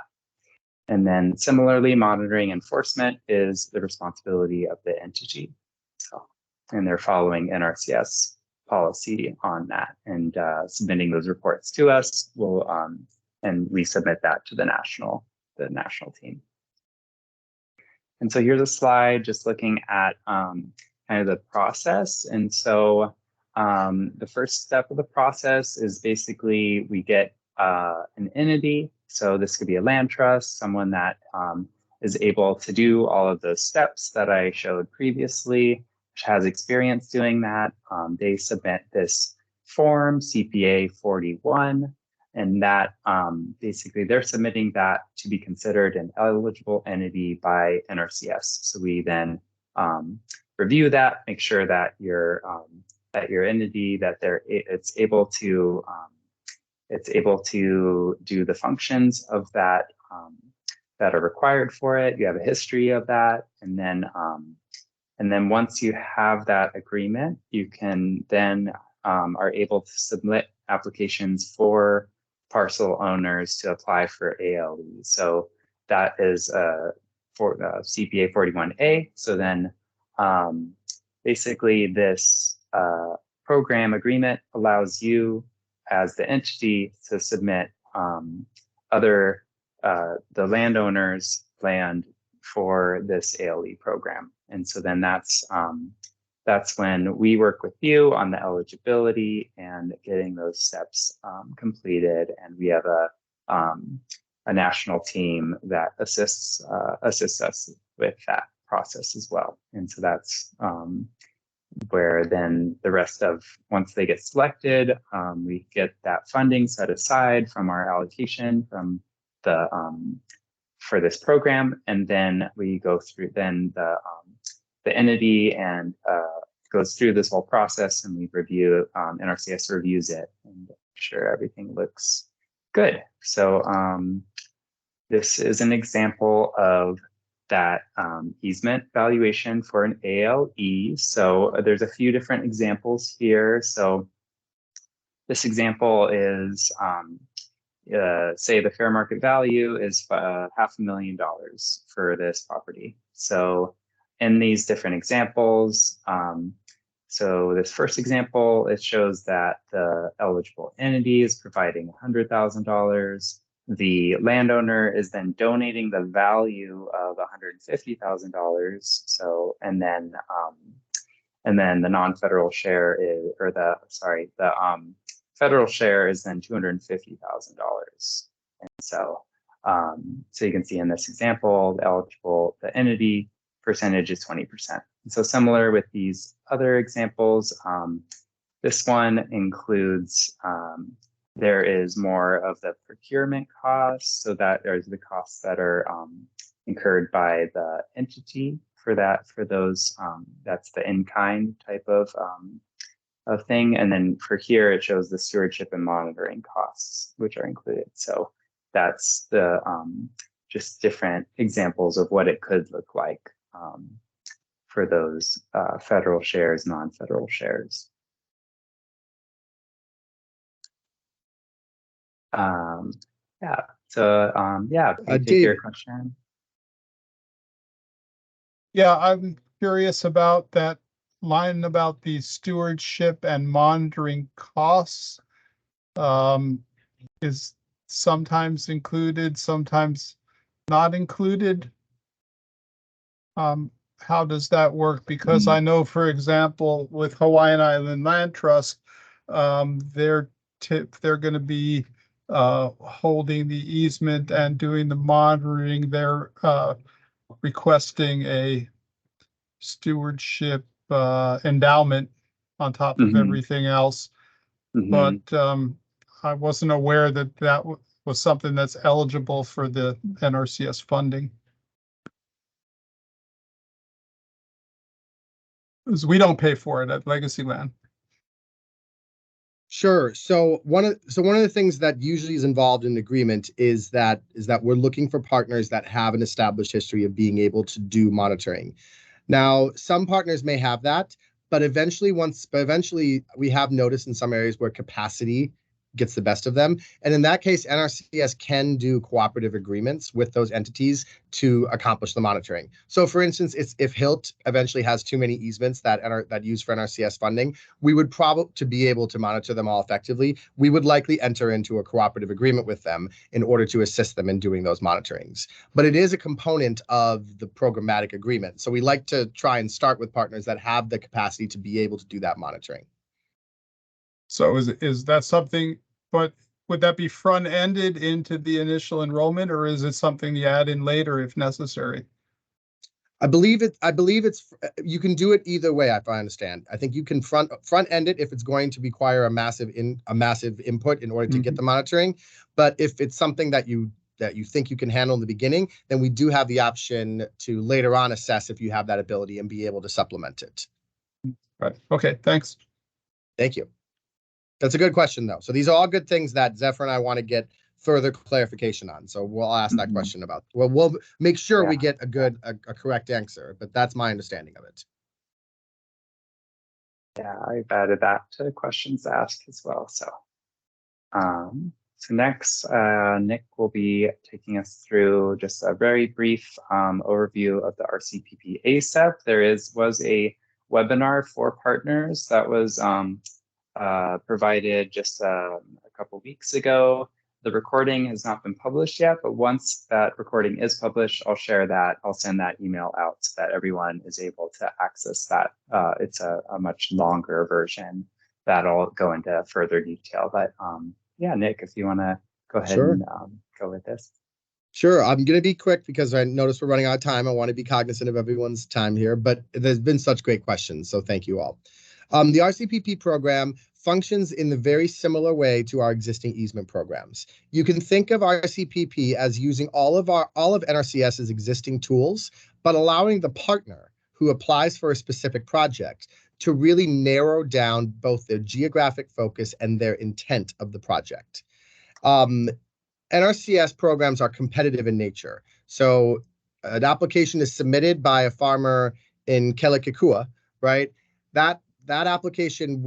And then similarly, monitoring enforcement is the responsibility of the entity. So, and they're following NRCS policy on that and submitting those reports to us. We'll and we submit that to the national team. And so here's a slide just looking at kind of the process. And so the first step of the process is basically we get an entity. So this could be a land trust, someone that is able to do all of those steps that I showed previously, which has experience doing that. They submit this form, CPA 41, and that basically they're submitting that to be considered an eligible entity by NRCS. So we then review that, make sure that your entity, that it's able to do the functions of that that are required for it. You have a history of that, and then once you have that agreement, you can then are able to submit applications for parcel owners to apply for ALE. So that is for CPA 41A. So then basically this program agreement allows you as the entity to submit the landowner's land for this ALE program. And so then that's when we work with you on the eligibility and getting those steps completed. And we have a national team that assists us with that process as well. And so that's where then the rest of, once they get selected, we get that funding set aside from our allocation from the for this program, and then we go through the entity and goes through this whole process, and we review, NRCS reviews it and make sure everything looks good. So this is an example of that easement valuation for an ALE. So there's a few different examples here. So this example is, say the fair market value is $500,000 for this property. So in these different examples, so this first example, it shows that the eligible entity is providing $100,000. The landowner is then donating the value of $150,000. So, and then the non-federal share is, or the federal share is then $250,000. And so, so you can see in this example, the entity percentage is 20%. And so similar with these other examples, this one includes, there is more of the procurement costs, so that there's the costs that are incurred by the entity for that, for those, that's the in-kind type of thing. And then for here, it shows the stewardship and monitoring costs, which are included. So that's the just different examples of what it could look like for those federal shares, non-federal shares. Yeah, so yeah, take your question. Yeah, I'm curious about that line about the stewardship and monitoring costs. Is sometimes included, sometimes not included. How does that work? Because I know, for example, with Hawaiian Island Land Trust, they're going to be holding the easement and doing the monitoring. They're requesting a stewardship endowment on top of everything else. But I wasn't aware that that was something that's eligible for the NRCS funding. Because we don't pay for it at Legacy Land. Sure. So one of the things that usually is involved in an agreement is that we're looking for partners that have an established history of being able to do monitoring. Now, some partners may have that, but eventually we have noticed in some areas where capacity gets the best of them. And in that case, NRCS can do cooperative agreements with those entities to accomplish the monitoring. So for instance, if HILT eventually has too many easements that use for NRCS funding, we would probably, to be able to monitor them all effectively, we would likely enter into a cooperative agreement with them in order to assist them in doing those monitorings. But it is a component of the programmatic agreement. So we like to try and start with partners that have the capacity to be able to do that monitoring. So is that something, but would that be front-ended into the initial enrollment, or is it something you add in later if necessary? I believe it's you can do it either way, if I understand. I think you can front end it if it's going to require a massive input in order to get the monitoring. But if it's something that you think you can handle in the beginning, then we do have the option to later on assess if you have that ability and be able to supplement it. Right. Okay, thanks. Thank you. That's a good question, though. So these are all good things that Zephyr and I want to get further clarification on. So we'll ask that question about. Well, we'll make sure we get a correct answer, but that's my understanding of it. Yeah, I've added that to questions asked as well. So, so next, Nick will be taking us through just a very brief overview of the RCPP ASEP. There was a webinar for partners that was provided just a couple weeks ago. The recording has not been published yet, but once that recording is published, I'll share that. I'll send that email out so that everyone is able to access that. It's a much longer version that'll go into further detail. But yeah, Nick, if you want to go ahead and go with this. Sure, I'm going to be quick because I notice we're running out of time. I want to be cognizant of everyone's time here, but there's been such great questions, so thank you all. The RCPP program functions in the very similar way to our existing easement programs. You can think of RCPP as using all of NRCS's existing tools, but allowing the partner who applies for a specific project to really narrow down both their geographic focus and their intent of the project. NRCS programs are competitive in nature. So an application is submitted by a farmer in Kelikikua, right? That application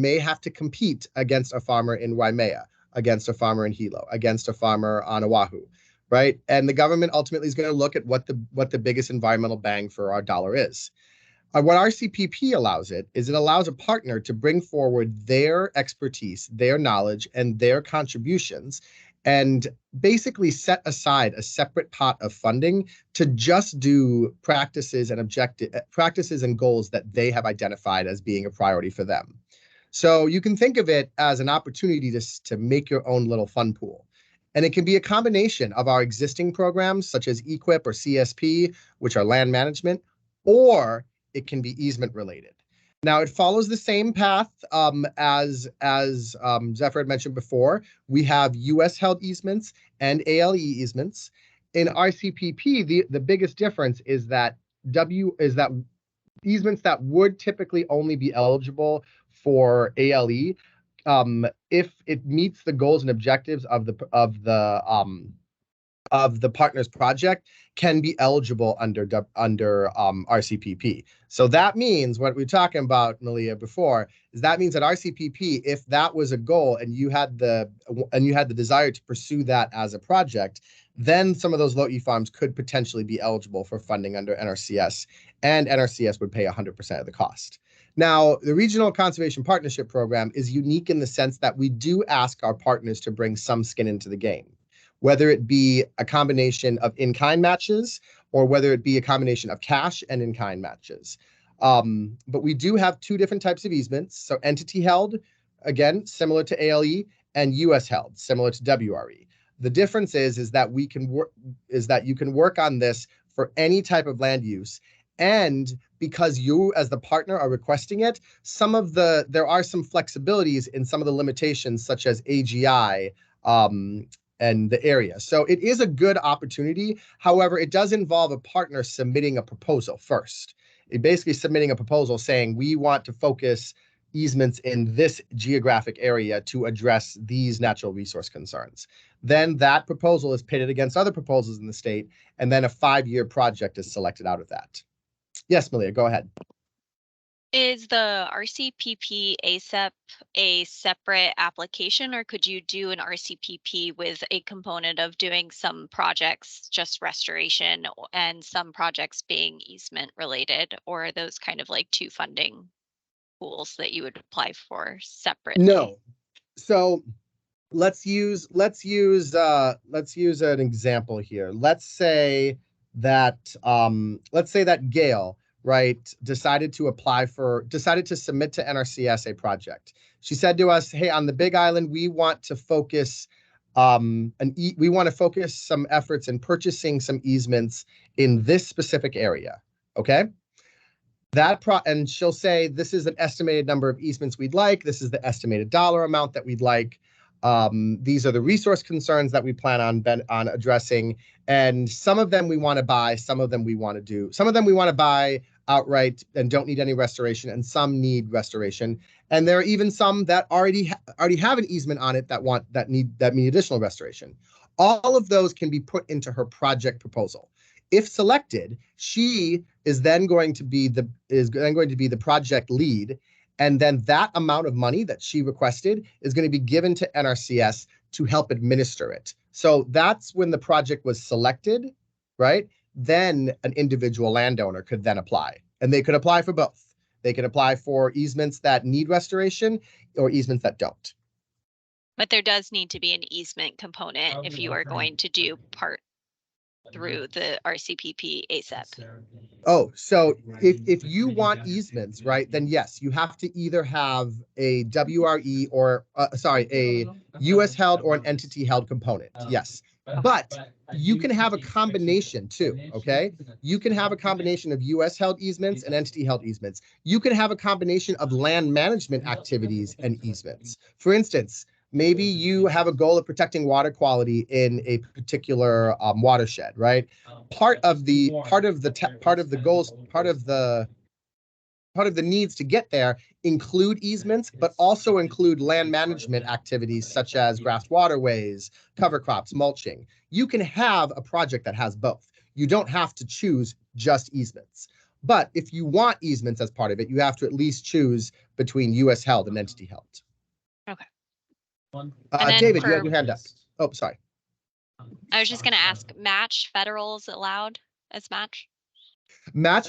may have to compete against a farmer in Waimea, against a farmer in Hilo, against a farmer on Oahu, right? And the government ultimately is going to look at what the biggest environmental bang for our dollar is. What RCPP allows it allows a partner to bring forward their expertise, their knowledge, and their contributions, and basically set aside a separate pot of funding to just do practices and goals that they have identified as being a priority for them. So you can think of it as an opportunity to make your own little fund pool. And it can be a combination of our existing programs, such as EQIP or CSP, which are land management, or it can be easement related. Now, it follows the same path as Zephyr had mentioned before. We have U.S. held easements and ALE easements. In RCPP, the biggest difference is that easements that would typically only be eligible for ALE, if it meets the goals and objectives of the partner's project, can be eligible under RCPP. So that means what we were talking about, Malia, before, is that means that RCPP, if that was a goal and you had the desire to pursue that as a project, then some of those low E farms could potentially be eligible for funding under NRCS, and NRCS would pay 100% of the cost. Now, the Regional Conservation Partnership Program is unique in the sense that we do ask our partners to bring some skin into the game, whether it be a combination of in-kind matches or whether it be a combination of cash and in-kind matches. But we do have two different types of easements. So entity held, again, similar to ALE, and US held, similar to WRE. The difference is that you can work on this for any type of land use. And because you as the partner are requesting it, there are some flexibilities in some of the limitations, such as AGI, and the area. So it is a good opportunity. However, it does involve a partner submitting a proposal first. Basically submitting a proposal saying, we want to focus easements in this geographic area to address these natural resource concerns. Then that proposal is pitted against other proposals in the state, and then a 5-year project is selected out of that. Yes, Malia, go ahead. Is the RCPP ASEP a separate application, or could you do an RCPP with a component of doing some projects just restoration and some projects being easement related, or are those kind of like two funding pools that you would apply for separately? No. So let's use an example here. Let's say that Gail, right, decided to submit to NRCS a project. She said to us, hey, on the Big Island, we want to focus some efforts in purchasing some easements in this specific area. Okay. And she'll say, this is an estimated number of easements we'd like. This is the estimated dollar amount that we'd like. These are the resource concerns that we plan on addressing. And some of them we want to buy, some of them we want to buy outright and don't need any restoration, and some need restoration. And there are even some that already have an easement on it that need additional restoration. All of those can be put into her project proposal. If selected, she is then going to be the project lead, and then that amount of money that she requested is going to be given to NRCS to help administer it. So that's when the project was selected, right? Then an individual landowner could then apply, and they could apply for both. They can apply for easements that need restoration or easements that don't. But there does need to be an easement component if you are going to do part through the RCPP ASEP. Oh, so if you want easements, right, then yes, you have to either have a WRE or a US held or an entity held component. Yes. But you can have a combination too, okay? You can have a combination of US held easements and entity held easements. You can have a combination of land management activities and easements. For instance, maybe you have a goal of protecting water quality in a particular watershed, right? Part of the needs to get there include easements, but also include land management activities such as grassed waterways, cover crops, mulching. You can have a project that has both. You don't have to choose just easements. But if you want easements as part of it, you have to at least choose between US held and entity held. Okay. David, you have your hand up. Oh, sorry. I was just going to ask, match federals allowed as match?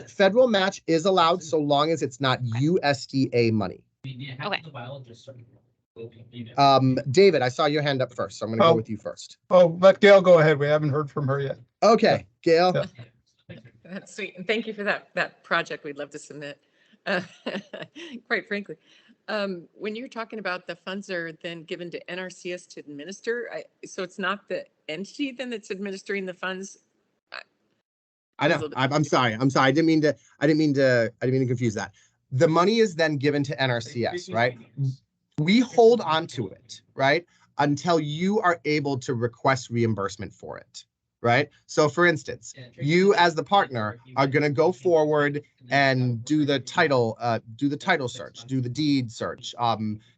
Federal match is allowed so long as it's not USDA money. Okay. David, I saw your hand up first, so I'm going to go with you first. Oh, let Gail go ahead. We haven't heard from her yet. Okay, Gail. Yeah. That's sweet. And thank you for that project. We'd love to submit. Quite frankly, when you're talking about the funds are then given to NRCS to administer, so it's not the entity then that's administering the funds. I know. I'm sorry. I didn't mean to confuse that. The money is then given to NRCS, right? We hold on to it, right, until you are able to request reimbursement for it, right? So, for instance, you as the partner are going to go forward and do the title search, do the deed search,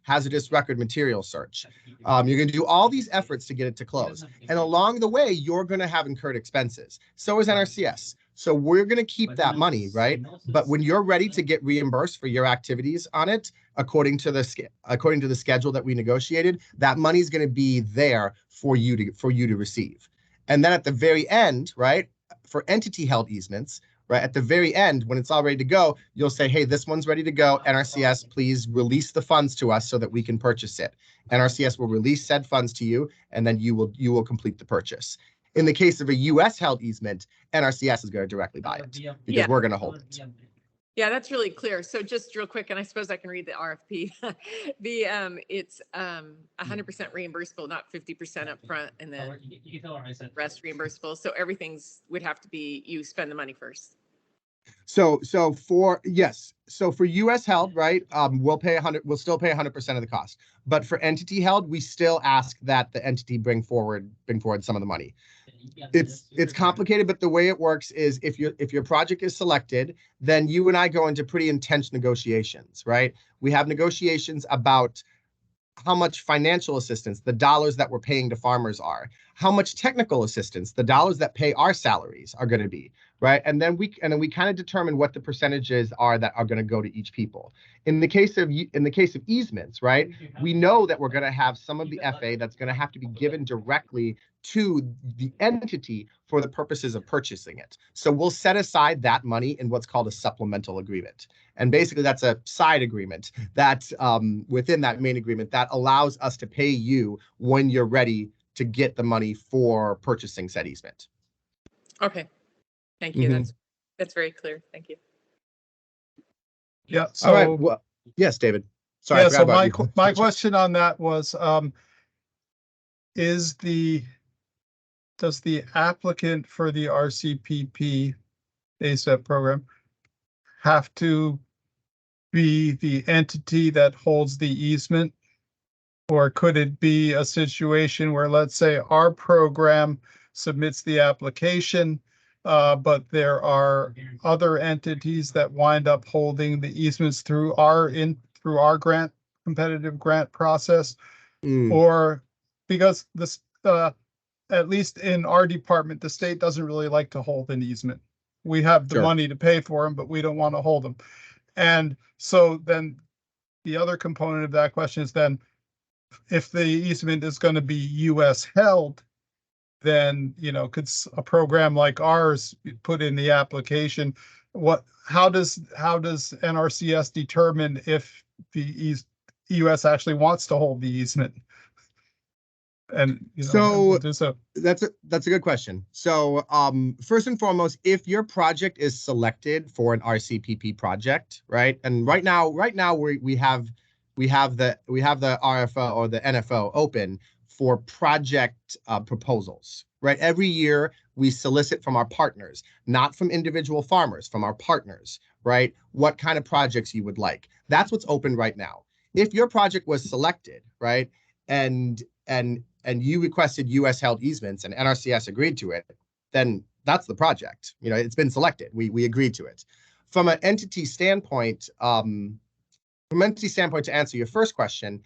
hazardous record material search. You're going to do all these efforts to get it to close, and along the way, you're going to have incurred expenses. So is NRCS. So we're going to keep that money, right? But when you're ready to get reimbursed for your activities on it, according to the schedule that we negotiated, that money is going to be there for you to receive. And then at the very end, right, for entity held easements, right, at the very end, when it's all ready to go, you'll say, hey, this one's ready to go. NRCS, please release the funds to us so that we can purchase it. NRCS will release said funds to you, and then you will complete the purchase. In the case of a US held easement, NRCS is going to directly buy it because we're going to hold it. Yeah, that's really clear. So just real quick, and I suppose I can read the RFP. It's 100% reimbursable, not 50% up front, and then rest reimbursable. So everything's would have to be you spend the money first. So for US held, right, we'll still pay 100% of the cost. But for entity held, we still ask that the entity bring forward some of the money. It's complicated, but the way it works is if your project is selected, then you and I go into pretty intense negotiations, right? We have negotiations about how much financial assistance, the dollars that we're paying to farmers are, how much technical assistance, the dollars that pay our salaries are going to be, right? And then we kind of determine what the percentages are that are going to go to each people. In the case of easements, right? We know that we're going to have some of the FA that's going to have to be given directly to the entity for the purposes of purchasing it. So we'll set aside that money in what's called a supplemental agreement. And basically that's a side agreement that within that main agreement that allows us to pay you when you're ready to get the money for purchasing said easement. Okay. Thank you. Mm-hmm. That's very clear. Thank you. Yeah. So, all right. Well, yes, David. Sorry. Yeah. So my question on that was, does the applicant for the RCPP ASAP program have to be the entity that holds the easement? Or could it be a situation where, let's say, our program submits the application, but there are other entities that wind up holding the easements through our competitive grant process? Or because this, at least in our department, the state doesn't really like to hold an easement. We have the money to pay for them, but we don't want to hold them. And so then the other component of that question is then, if the easement is going to be US held, then, could a program like ours put in the application? How does NRCS determine if the US actually wants to hold the easement? And so that's a good question. So first and foremost, if your project is selected for an RCPP project, right? And right now we have the RFO or the NFO open for project proposals, right? Every year we solicit from our partners, not from individual farmers, from our partners, right? What kind of projects you would like. That's what's open right now. If your project was selected, right, and you requested US held easements and NRCS agreed to it, then that's the project. You know, it's been selected. We agreed to it. From an entity standpoint, to answer your first question,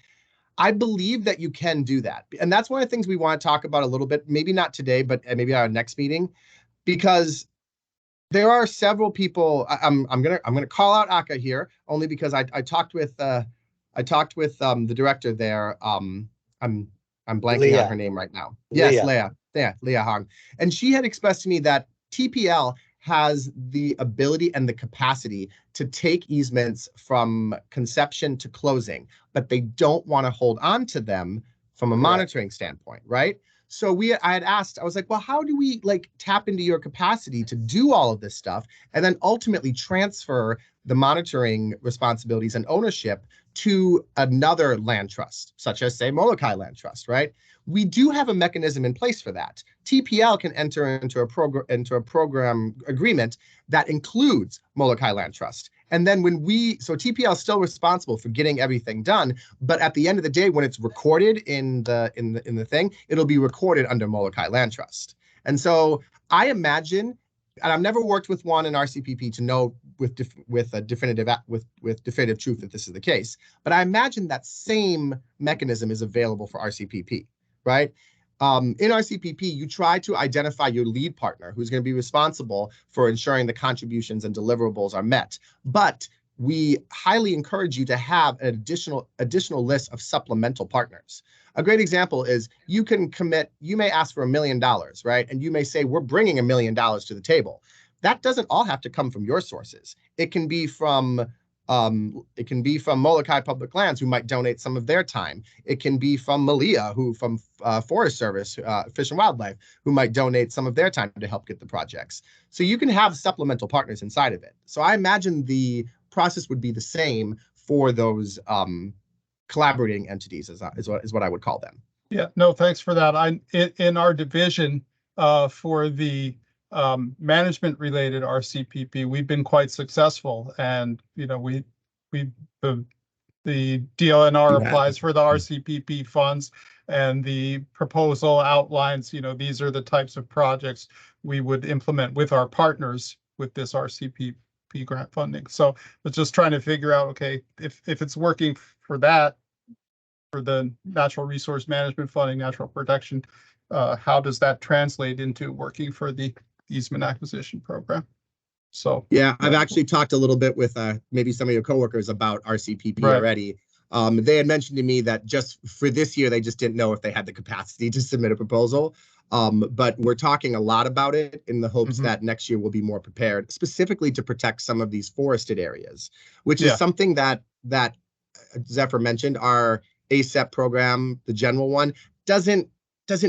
I believe that you can do that. And that's one of the things we want to talk about a little bit, maybe not today, but maybe our next meeting, because there are several people. I'm gonna call out Aka here only because I talked with the director there. I'm blanking Leah. on her name right now. Yes, Leah. Yeah, Leah Hong. And she had expressed to me that TPL has the ability and the capacity to take easements from conception to closing, but they don't want to hold on to them from a monitoring standpoint, right? So I had asked, I was like, well, how do we like tap into your capacity to do all of this stuff and then ultimately transfer the monitoring responsibilities and ownership to another land trust, such as say Molokai Land Trust, right? We do have a mechanism in place for that. TPL can enter into a program agreement that includes Molokai Land Trust. And then so TPL is still responsible for getting everything done, but at the end of the day, when it's recorded in the thing, it'll be recorded under Molokai Land Trust. And so I imagine, and I've never worked with one in RCPP to know with definitive truth that this is the case, but I imagine that same mechanism is available for RCPP, right? In RCPP, you try to identify your lead partner who's going to be responsible for ensuring the contributions and deliverables are met. But we highly encourage you to have an additional list of supplemental partners. A great example is you may ask for $1 million, right? And you may say, we're bringing $1 million to the table. That doesn't all have to come from your sources. It can be from Molokai Public Lands, who might donate some of their time. It can be from Malia, from Forest Service, Fish and Wildlife, who might donate some of their time to help get the projects. So you can have supplemental partners inside of it. So I imagine the process would be the same for those collaborating entities, is what I would call them. Yeah, no, thanks for that. In our division for the management related RCPP, we've been quite successful, and you know the DLNR applies for the RCPP funds, and the proposal outlines, you know, these are the types of projects we would implement with our partners with this RCPP grant funding. So I was just trying to figure out, okay, if it's working for that, for the natural resource management funding, natural protection, how does that translate into working for the easement acquisition program? So yeah, I've actually talked a little bit with maybe some of your coworkers about RCPP already. They had mentioned to me that just for this year, they just didn't know if they had the capacity to submit a proposal. But we're talking a lot about it in the hopes that next year we'll be more prepared, specifically to protect some of these forested areas, which is something that Zephyr mentioned. Our ASEP program, the general one, doesn't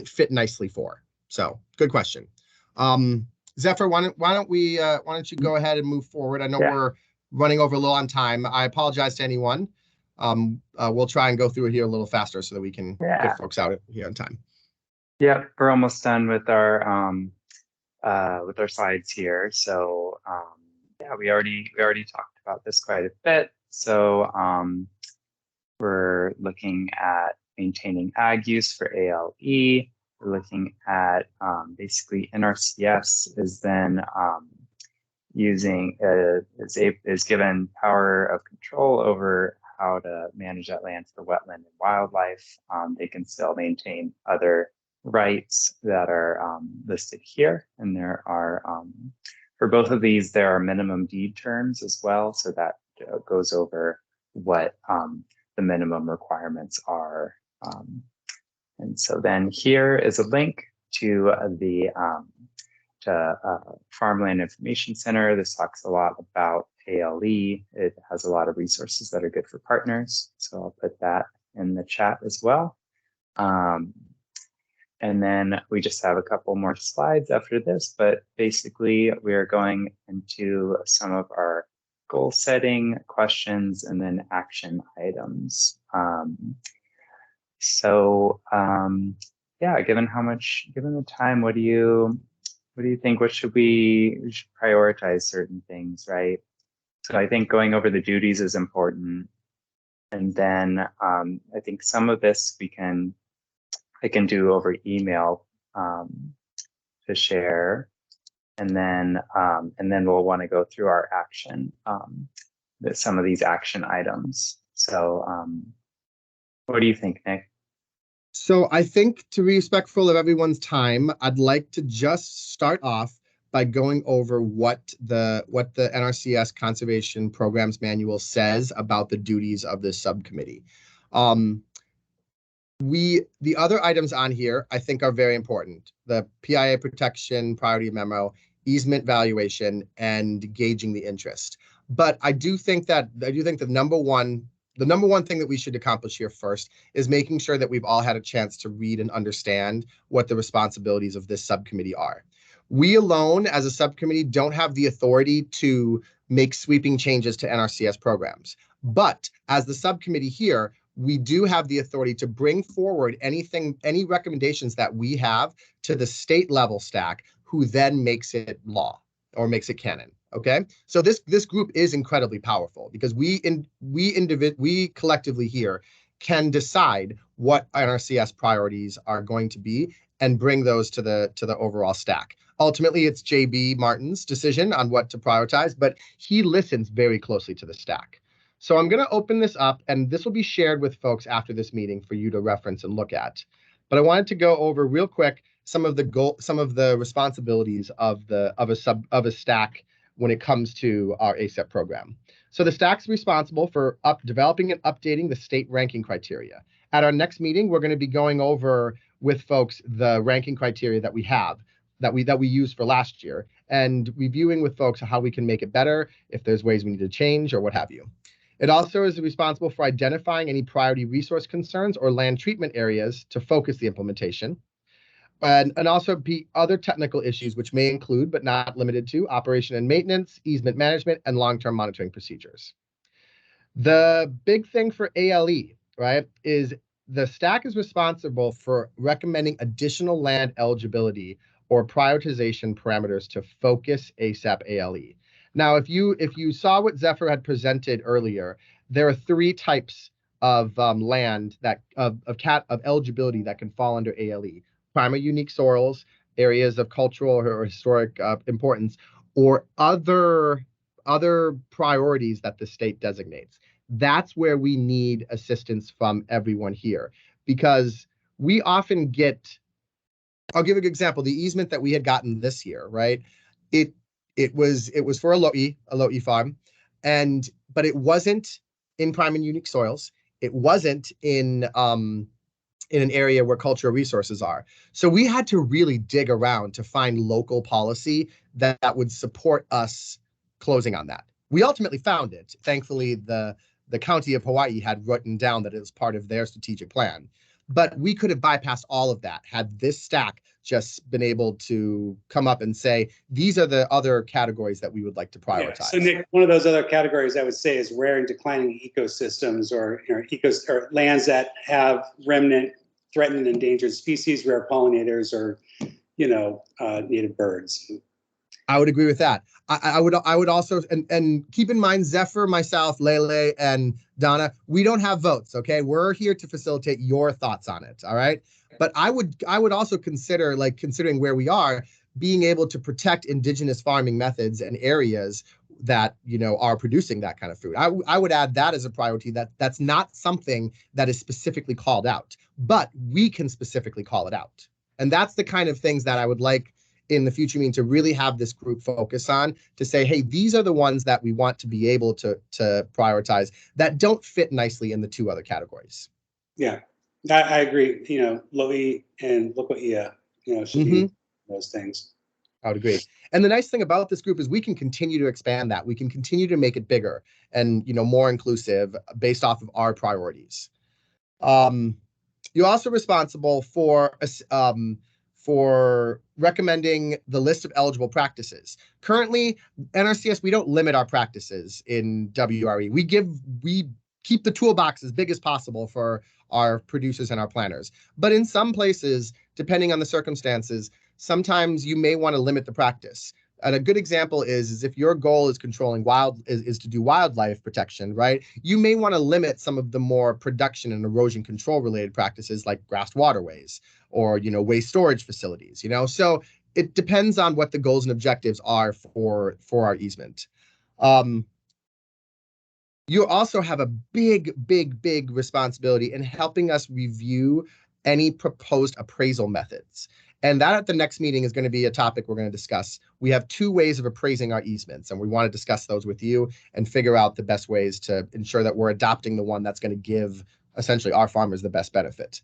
fit nicely for. So good question. Zephyr, why don't you go ahead and move forward? I know we're running over a little on time. I apologize to anyone. We'll try and go through it here a little faster so that we can get folks out here on time. Yeah, we're almost done with our slides here. So yeah, we already talked about this quite a bit. So we're looking at maintaining ag use for ALE. We're looking at basically NRCS is then is given power of control over how to manage that land for wetland and wildlife. They can still maintain other rights that are listed here, and there are for both of these there are minimum deed terms as well, so that goes over what the minimum requirements are. And so then here is a link to the Farmland Information Center. This talks a lot about ALE. It has a lot of resources that are good for partners. So I'll put that in the chat as well. And then we just have a couple more slides after this, but basically we're going into some of our goal setting questions and then action items. So yeah, given the time, what do you think? We should prioritize certain things, right? So I think going over the duties is important. And then I think some of this I can do over email to share. And then we'll want to go through our action, some of these action items. So what do you think, Nick? So I think, to be respectful of everyone's time, I'd like to just start off by going over what the NRCS Conservation Programs Manual says about the duties of this subcommittee. The other items on here I think are very important: the PIA protection priority memo, easement valuation, and gauging the interest. But I do think the number one thing that we should accomplish here first is making sure that we've all had a chance to read and understand what the responsibilities of this subcommittee are. We alone, as a subcommittee, don't have the authority to make sweeping changes to NRCS programs. But as the subcommittee here, we do have the authority to bring forward any recommendations that we have to the state level STAC, who then makes it law or makes it canon. Okay, so this group is incredibly powerful because we collectively here can decide what NRCS priorities are going to be and bring those to the overall STAC. Ultimately, it's JB Martin's decision on what to prioritize, but he listens very closely to the STAC. So I'm going to open this up, and this will be shared with folks after this meeting for you to reference and look at. But I wanted to go over real quick some of the responsibilities of a STAC when it comes to our ACEP program. So the STAC's responsible for developing and updating the state ranking criteria. At our next meeting, we're going to be going over with folks the ranking criteria that we have, that we used for last year, and reviewing with folks how we can make it better, if there's ways we need to change or what have you. It also is responsible for identifying any priority resource concerns or land treatment areas to focus the implementation, and also other technical issues, which may include, but not limited to, operation and maintenance, easement management, and long-term monitoring procedures. The big thing for ALE, right, is the STAC is responsible for recommending additional land eligibility or prioritization parameters to focus ASAP ALE. Now, if you saw what Zephyr had presented earlier, there are 3 types of land of eligibility that can fall under ALE: primary unique soils, areas of cultural or historic importance, or other priorities that the state designates. That's where we need assistance from everyone here, because we often get. I'll give an example. The easement that we had gotten this year, right? It was for a Lo'i farm, but it wasn't in prime and unique soils. It wasn't in an area where cultural resources are. So we had to really dig around to find local policy that would support us closing on that. We ultimately found it. Thankfully, the county of Hawaii had written down that it was part of their strategic plan. But we could have bypassed all of that had this STAC just been able to come up and say, these are the other categories that we would like to prioritize. Yeah. So Nick, one of those other categories I would say is rare and declining ecosystems, or or lands that have remnant, threatened and endangered species, rare pollinators, or native birds. I would agree with that. I would also, and keep in mind, Zephyr, myself, Lele, and Donna, we don't have votes. Okay, we're here to facilitate your thoughts on it. All right, but I would also consider, considering where we are, being able to protect indigenous farming methods and areas that are producing that kind of food. I would add that as a priority. That's not something that is specifically called out, but we can specifically call it out, and that's the kind of things that I would like in the future mean to really have this group focus on, to say, hey, these are the ones that we want to be able to prioritize that don't fit nicely in the 2 other categories. Yeah, I agree. Lo'i and Loko'ia, should be those things. I would agree. And the nice thing about this group is we can continue to expand that. We can continue to make it bigger and, more inclusive based off of our priorities. You're also responsible for recommending the list of eligible practices. Currently, NRCS, we don't limit our practices in WRE. We keep the toolbox as big as possible for our producers and our planners. But in some places, depending on the circumstances, sometimes you may want to limit the practice. And a good example is if your goal is controlling is to do wildlife protection, right? You may want to limit some of the more production and erosion control related practices like grassed waterways or, waste storage facilities, So it depends on what the goals and objectives are for our easement. You also have a big responsibility in helping us review any proposed appraisal methods. And that at the next meeting is going to be a topic we're going to discuss. We have 2 ways of appraising our easements, and we want to discuss those with you and figure out the best ways to ensure that we're adopting the one that's going to give essentially our farmers the best benefit.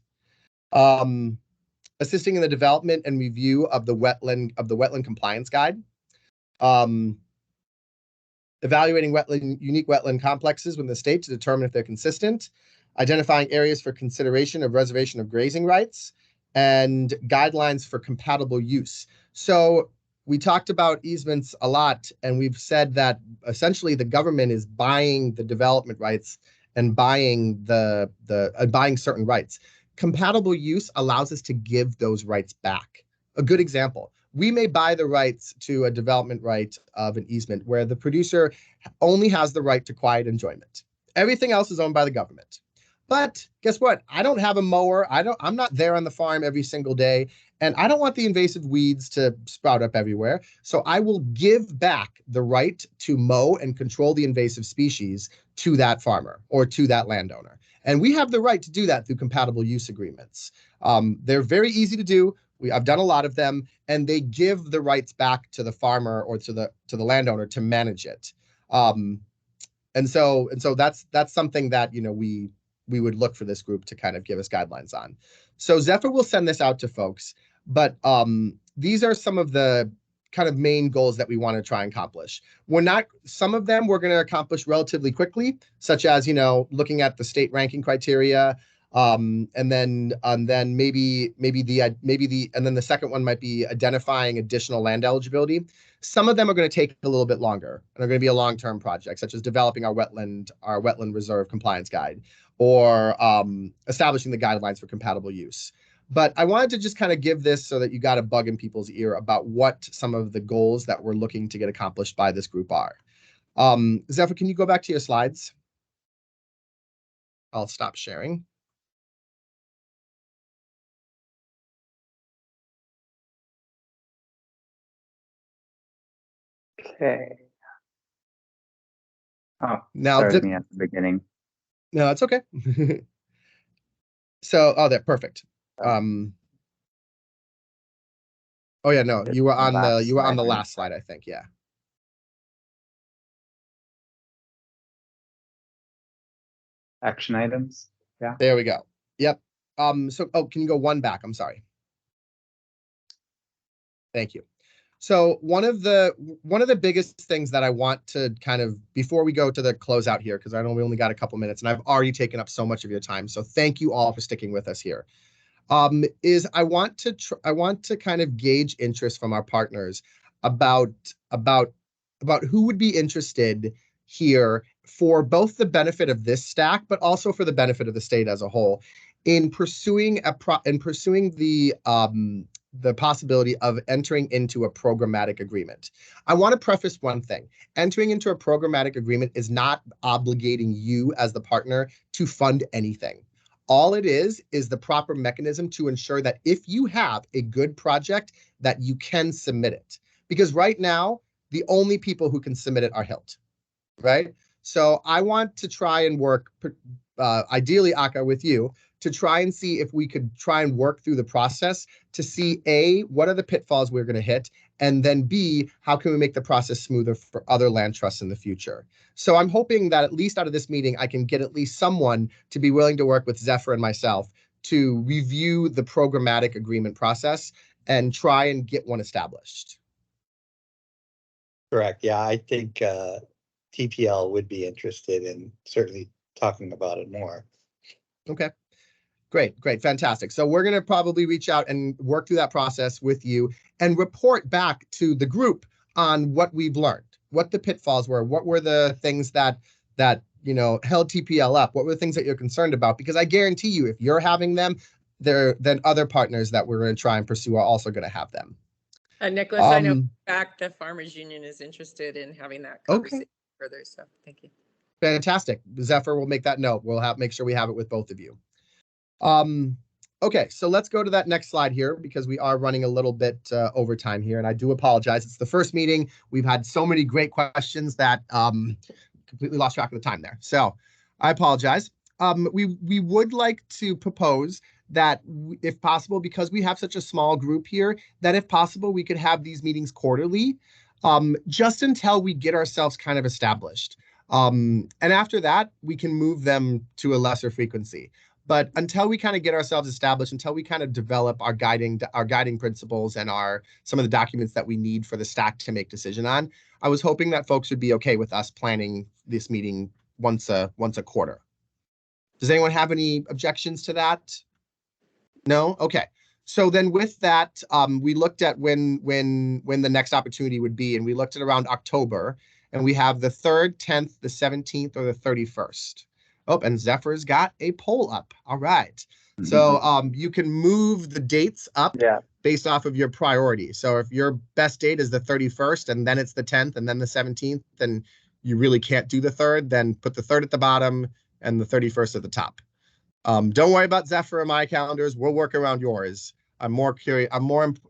Assisting in the development and review of the wetland compliance guide. Evaluating unique wetland complexes within the state to determine if they're consistent. Identifying areas for consideration of reservation of grazing rights, and guidelines for compatible use. So we talked about easements a lot, and we've said that essentially the government is buying the development rights and buying buying certain rights. Compatible use allows us to give those rights back. A good example, we may buy the rights to a development right of an easement where the producer only has the right to quiet enjoyment. Everything else is owned by the government. But guess what? I don't have a mower. I'm not there on the farm every single day, and I don't want the invasive weeds to sprout up everywhere. So I will give back the right to mow and control the invasive species to that farmer or to that landowner. And we have the right to do that through compatible use agreements. They're very easy to do. I've done a lot of them, and they give the rights back to the farmer or to the landowner to manage it. And so that's something that we would look for this group to kind of give us guidelines on. So Zephyr will send this out to folks, but these are some of the kind of main goals that we want to try and accomplish. Some of them we're going to accomplish relatively quickly, such as, looking at the state ranking criteria. And then maybe the second one might be identifying additional land eligibility. Some of them are going to take a little bit longer and are going to be a long-term project, such as developing our wetland reserve compliance guide, or establishing the guidelines for compatible use. But I wanted to just kind of give this so that you got a bug in people's ear about what some of the goals that we're looking to get accomplished by this group are. Zephyr, can you go back to your slides? I'll stop sharing. Okay. Oh, Now, started me at the beginning. No, it's okay. So, that's perfect. Oh yeah, no, you were on the last slide, I think. Yeah. Action items. Yeah. There we go. Yep. Can you go one back? I'm sorry. Thank you. So one of the biggest things that I want to kind of, before we go to the closeout here, because I know we only got a couple minutes and I've already taken up so much of your time. So thank you all for sticking with us here. Is I want to kind of gauge interest from our partners about who would be interested here for both the benefit of this STAC, but also for the benefit of the state as a whole, in pursuing the possibility of entering into a programmatic agreement. I want to preface one thing. Entering into a programmatic agreement is not obligating you as the partner to fund anything. All it is the proper mechanism to ensure that if you have a good project, that you can submit it. Because right now, the only people who can submit it are HILT, right? So I want to try and work, ideally, Aka, with you, to try and see if we could try and work through the process to see, A, what are the pitfalls we're going to hit, and then B, how can we make the process smoother for other land trusts in the future? So I'm hoping that at least out of this meeting, I can get at least someone to be willing to work with Zephyr and myself to review the programmatic agreement process and try and get one established. Correct. Yeah, I think TPL would be interested in certainly talking about it more. Okay. Great, fantastic. So we're going to probably reach out and work through that process with you and report back to the group on what we've learned, what the pitfalls were, what were the things that held TPL up, what were the things that you're concerned about? Because I guarantee you, if you're having them, other partners that we're going to try and pursue are also going to have them. Nicholas, I know back the Farmers Union is interested in having that conversation further, so thank you. Fantastic. Zephyr will make that note. We'll make sure we have it with both of you. Okay, so let's go to that next slide here because we are running a little bit over time here, and I do apologize. It's the first meeting. We've had so many great questions that completely lost track of the time there. So I apologize. We would like to propose that if possible, because we have such a small group here, that if possible, we could have these meetings quarterly, just until we get ourselves kind of established. And after that, we can move them to a lesser frequency. But until we kind of get ourselves established, until we kind of develop our guiding principles and some of the documents that we need for the STAC to make decision on, I was hoping that folks would be okay with us planning this meeting once a quarter. Does anyone have any objections to that? No? Okay. So then with that, we looked at when the next opportunity would be, and we looked at around October, and we have the 3rd, 10th, the 17th, or the 31st. Oh, and Zephyr's got a poll up. All right. So you can move the dates up based off of your priority. So if your best date is the 31st, and then it's the 10th, and then the 17th, then you really can't do the 3rd, then put the 3rd at the bottom and the 31st at the top. Don't worry about Zephyr or my calendars. We'll work around yours. I'm more curious.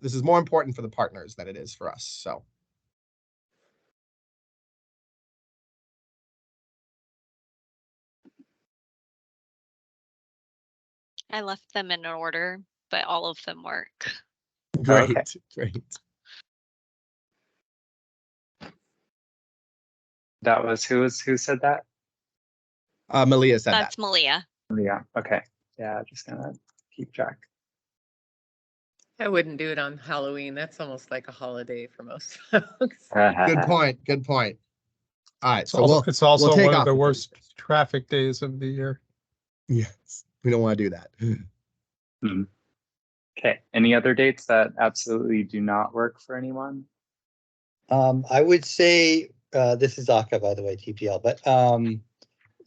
This is more important for the partners than it is for us. So. I left them in order, but all of them work. Great, okay. Great. That was who said that? Malia said That's that. Malia. Yeah. Okay. Yeah. Just gonna keep track. I wouldn't do it on Halloween. That's almost like a holiday for most folks. Good point. Good point. All right. It's also we'll take one off of the worst traffic days of the year. Yes. We don't want to do that. Okay. Any other dates that absolutely do not work for anyone? I would say, this is Aka, by the way, TPL, but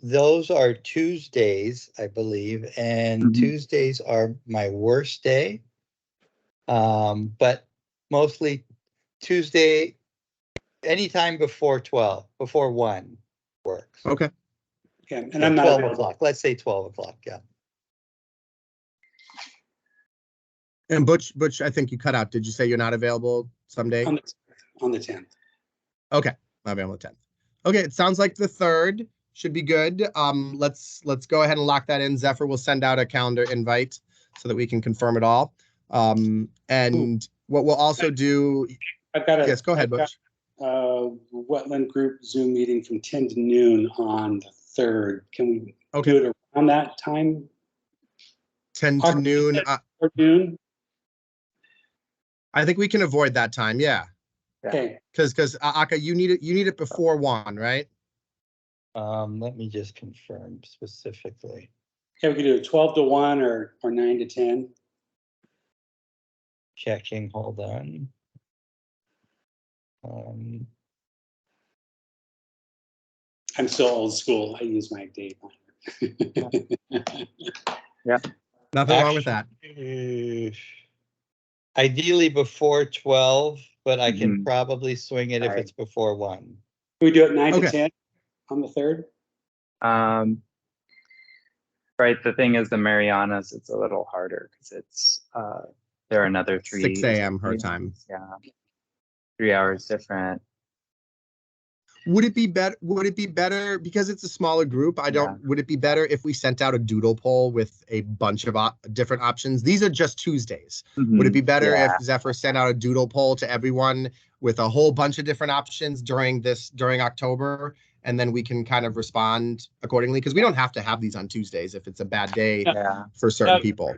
those are Tuesdays, I believe, and Tuesdays are my worst day. But mostly Tuesday, anytime before 1 works. Okay. Okay, and So I'm not 12 available. o'clock. Let's say 12 o'clock. Yeah. And Butch, I think you cut out. Did you say you're not available someday? On the 10th. Okay, not available on the 10th. Okay, it sounds like the 3rd should be good. Let's go ahead and lock that in. Zephyr will send out a calendar invite so that we can confirm it all. And what we'll also do. I've got yes, go ahead, Butch. Wetland group Zoom meeting from 10 to noon on the 3rd. Can we do it around that time? 10 to noon. Or noon? I think we can avoid that time. Yeah. Okay. Because Aka, you need it before 1, right? Let me just confirm specifically. Okay, we can do it 12 to 1 or 9 to 10. Checking. Hold on. I'm still old school. I use my date planner. Yeah. Nothing wrong with that. Ideally before 12, but I can probably swing it if it's before 1. Can we do it 9 to 10 on the 3rd? Right. The thing is, the Marianas, it's a little harder because it's they're another 6 a.m. her time. Yeah. 3 hours different. Would it be better because it's a smaller group? Would it be better if we sent out a doodle poll with a bunch of different options? These are just Tuesdays. Would it be better if Zephyr sent out a doodle poll to everyone with a whole bunch of different options during October, and then we can kind of respond accordingly? Because we don't have to have these on Tuesdays if it's a bad day for certain people.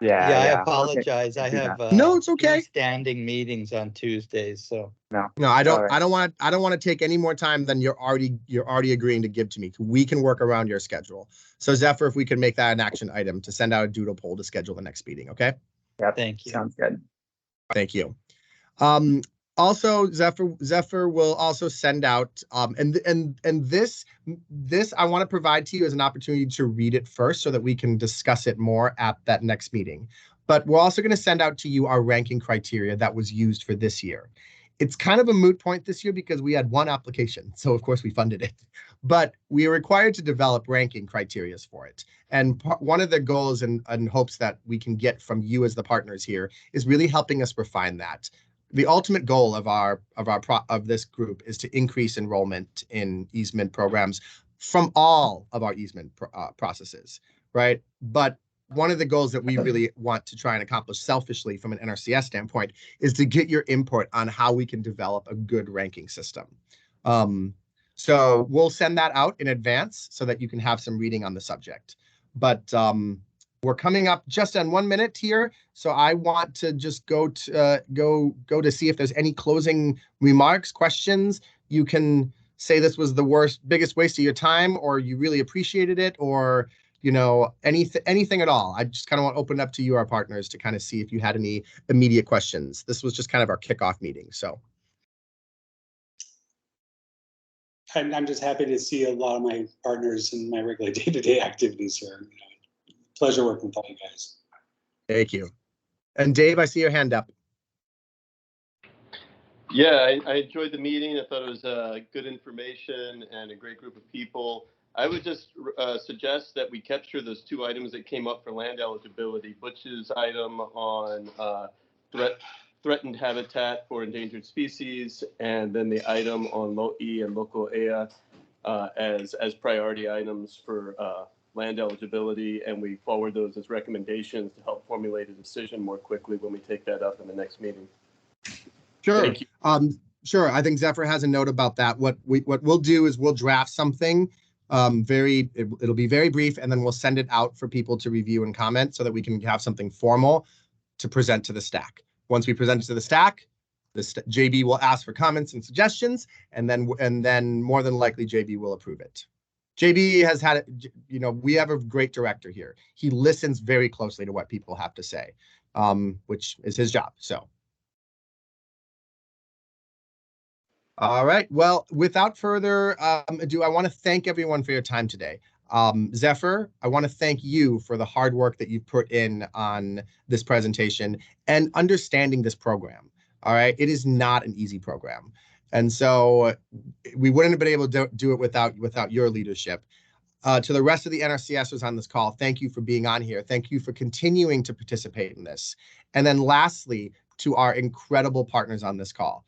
Yeah, I apologize. Okay. I have no, it's okay. Standing meetings on Tuesdays, so no, I don't want to take any more time than you're already agreeing to give to me. We can work around your schedule. So Zephyr, if we could make that an action item to send out a doodle poll to schedule the next meeting, okay? Yeah, thank you. Sounds good. Thank you. Also, Zephyr will also send out, and this I want to provide to you as an opportunity to read it first so that we can discuss it more at that next meeting. But we're also going to send out to you our ranking criteria that was used for this year. It's kind of a moot point this year because we had one application, so of course we funded it. But we are required to develop ranking criteria for it. And one of the goals and hopes that we can get from you as the partners here is really helping us refine that. The ultimate goal of this group is to increase enrollment in easement programs from all of our easement processes, right? But one of the goals that we really want to try and accomplish selfishly from an NRCS standpoint is to get your input on how we can develop a good ranking system. So we'll send that out in advance so that you can have some reading on the subject. But we're coming up just on 1 minute here, so I want to just go to see if there's any closing remarks, questions. You can say this was the biggest waste of your time, or you really appreciated it, or anything at all. I just kind of want to open it up to you, our partners, to kind of see if you had any immediate questions. This was just kind of our kickoff meeting, so. I'm just happy to see a lot of my partners in my regular day-to-day activities here. Pleasure working with all you guys. Thank you. And Dave, I see your hand up. Yeah, I enjoyed the meeting. I thought it was good information and a great group of people. I would just suggest that we capture those 2 items that came up for land eligibility. Butch's item on threatened habitat for endangered species, and then the item on LOE and local EA as priority items for land eligibility, and we forward those as recommendations to help formulate a decision more quickly when we take that up in the next meeting. Sure. Thank you. Sure. I think Zephyr has a note about that. What we'll do is we'll draft something it'll be very brief, and then we'll send it out for people to review and comment so that we can have something formal to present to the STAC. Once we present it to the STAC, JB will ask for comments and suggestions, and then more than likely JB will approve it. JB has had it, we have a great director here. He listens very closely to what people have to say, which is his job. So. All right. Well, without further ado, I want to thank everyone for your time today. Zephyr, I want to thank you for the hard work that you've put in on this presentation and understanding this program. All right. It is not an easy program. And so we wouldn't have been able to do it without your leadership. To the rest of the NRCSers on this call, thank you for being on here. Thank you for continuing to participate in this. And then lastly, to our incredible partners on this call.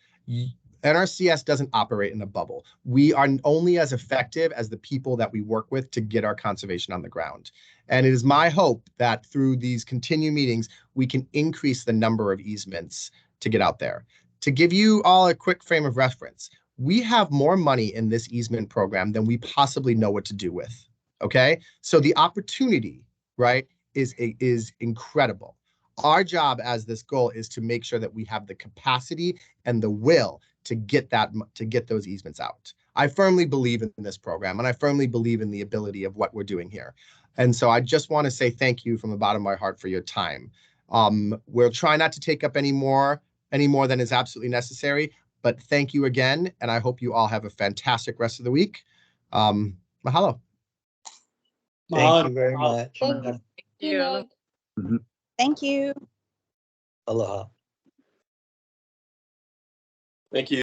NRCS doesn't operate in a bubble. We are only as effective as the people that we work with to get our conservation on the ground. And it is my hope that through these continued meetings, we can increase the number of easements to get out there. To give you all a quick frame of reference, we have more money in this easement program than we possibly know what to do with. Okay? So the opportunity, right, is incredible. Our job as this goal is to make sure that we have the capacity and the will to get those easements out. I firmly believe in this program, and I firmly believe in the ability of what we're doing here. And so I just want to say thank you from the bottom of my heart for your time. We'll try not to take up any more than is absolutely necessary, but thank you again, and I hope you all have a fantastic rest of the week. Mahalo. Thank you very much. Thank you. Thank you. Aloha. Thank you.